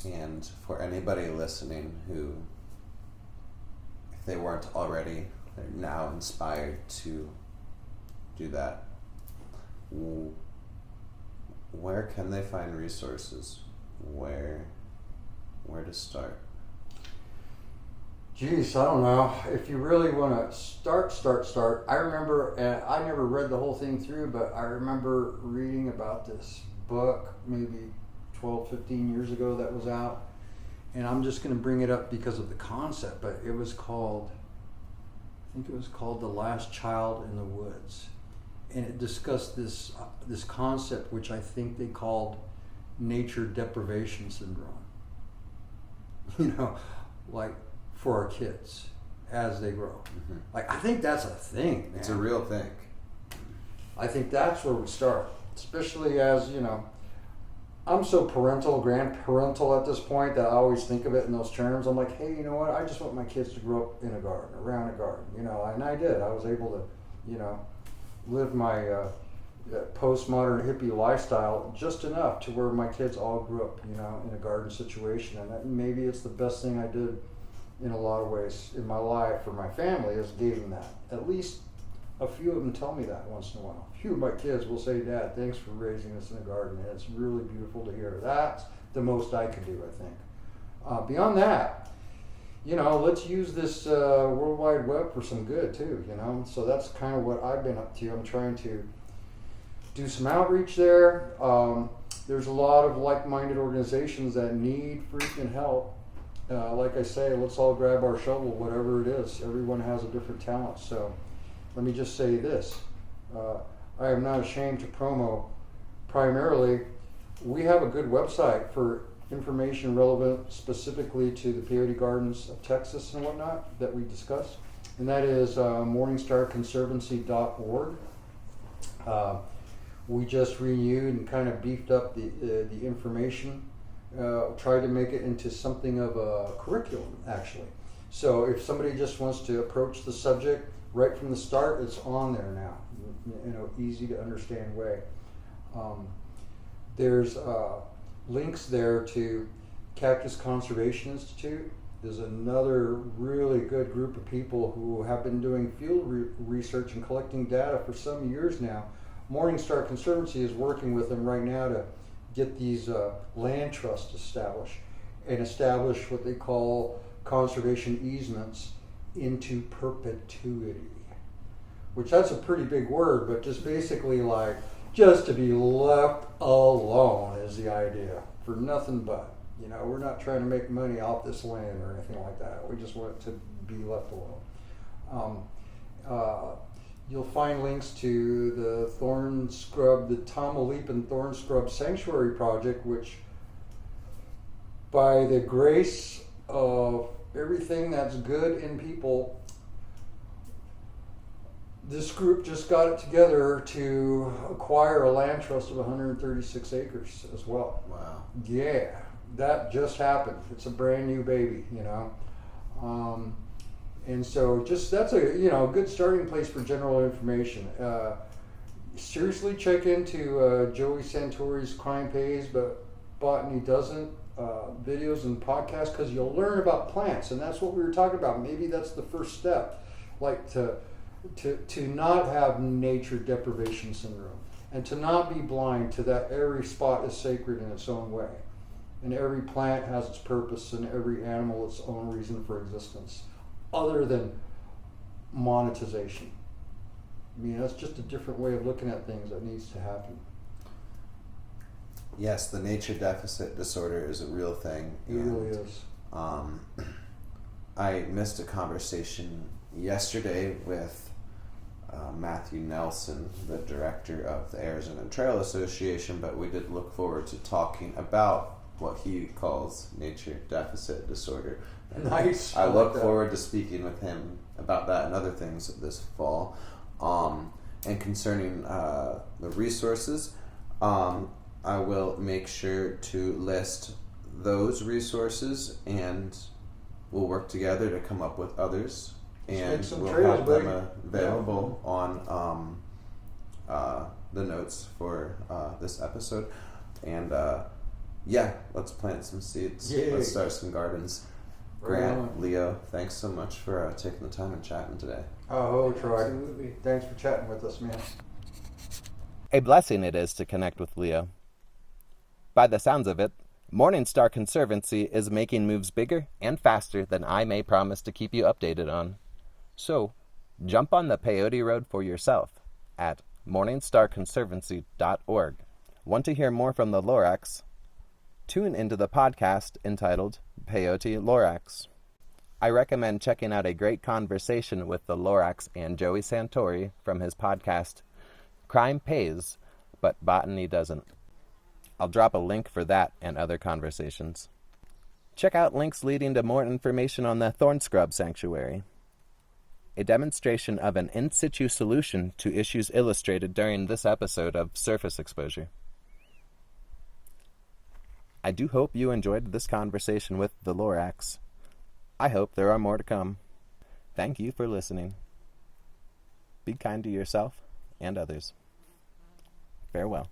And for anybody listening who, if they weren't already, they're now inspired to do that, where can they find resources? Where to start? Geez, I don't know. If you really want to start. I remember, and I never read the whole thing through, but I remember reading about this book maybe 12, 15 years ago that was out. And I'm just going to bring it up because of the concept, but it was called, I think it was called The Last Child in the Woods. And it discussed this concept, which I think they called nature deprivation syndrome. You know, like for our kids as they grow. Mm-hmm. Like, I think that's a thing, man. It's a real thing. I think that's where we start, especially as, you know, I'm so grandparental at this point that I always think of it in those terms. I'm like, hey, you know what? I just want my kids to grow up in a garden, around a garden, you know, and I did. I was able to, you know, live my postmodern hippie lifestyle just enough to where my kids all grew up, you know, in a garden situation. And that, maybe it's the best thing I did in a lot of ways in my life for my family, is gave them that. At least a few of them tell me that once in a while. A few of my kids will say, Dad, thanks for raising us in a garden. And it's really beautiful to hear. That's the most I can do, I think. Beyond that, you know, let's use this World Wide Web for some good too, you know. So that's kind of what I've been up to. I'm trying to do some outreach there. There's a lot of like-minded organizations that need freaking help. Like I say, let's all grab our shovel, whatever it is. Everyone has a different talent. So let me just say this. I am not ashamed to promo. Primarily, we have a good website for information relevant specifically to the peyote gardens of Texas and whatnot that we discussed. And that is Morning Star Conservancy.Their. We just renewed and kind of beefed up the information. Tried to make it into something of a curriculum, actually. So if somebody just wants to approach the subject right from the start, it's on there now, in an easy to understand way. There's links there to Cactus Conservation Institute. There's another really good group of people who have been doing field research and collecting data for some years now. Morning Star Conservancy is working with them right now to get these land trusts established and establish what they call conservation easements into perpetuity, which that's a pretty big word, but just basically like just to be left alone is the idea, for nothing but. You know, we're not trying to make money off this land or anything like that. We just want it to be left alone. You'll find links to the Tamaulipan Thornscrub Sanctuary project, which, by the grace of everything that's good in people, this group just got it together to acquire a land trust of 136 acres as well. Wow. Yeah, that just happened. It's a brand new baby, you know. And so just that's a good starting place for general information. Seriously check into Joey Santore's crime page, but Botany doesn't, videos and podcasts, because you'll learn about plants, and that's what we were talking about. Maybe that's the first step, like to not have nature deprivation syndrome, and to not be blind to that every spot is sacred in its own way, and every plant has its purpose, and every animal its own reason for existence, other than monetization. I mean, that's just a different way of looking at things that needs to happen. Yes, the nature deficit disorder is a real thing. It really is. I missed a conversation yesterday with Matthew Nelson, the director of the Arizona Trail Association, but we did look forward to talking about what he calls nature deficit disorder. And Nice. I like look that. forward to speaking with him about that and other things this fall. And concerning the resources, I will make sure to list those resources, and we'll work together to come up with others, and make some we'll trails, have them buddy. available on the notes for this episode. And yeah, let's plant some seeds. Yay. Let's start some gardens. Right Grant, on. Leo, thanks so much for taking the time and chatting today. Oh, Troy. Absolutely. Thanks for chatting with us, man. A blessing it is to connect with Leo. By the sounds of it, Morning Star Conservancy is making moves bigger and faster than I may promise to keep you updated on. So, jump on the Peyote Road for yourself at morningstarconservancy.org. Want to hear more from the Lorax? Tune into the podcast entitled Peyote Lorax. I recommend checking out a great conversation with the Lorax and Joey Santore from his podcast, Crime Pays, but Botany Doesn't. I'll drop a link for that and other conversations. Check out links leading to more information on the Thornscrub Sanctuary, a demonstration of an in-situ solution to issues illustrated during this episode of Surface Exposure. I do hope you enjoyed this conversation with the Lorax. I hope there are more to come. Thank you for listening. Be kind to yourself and others. Farewell.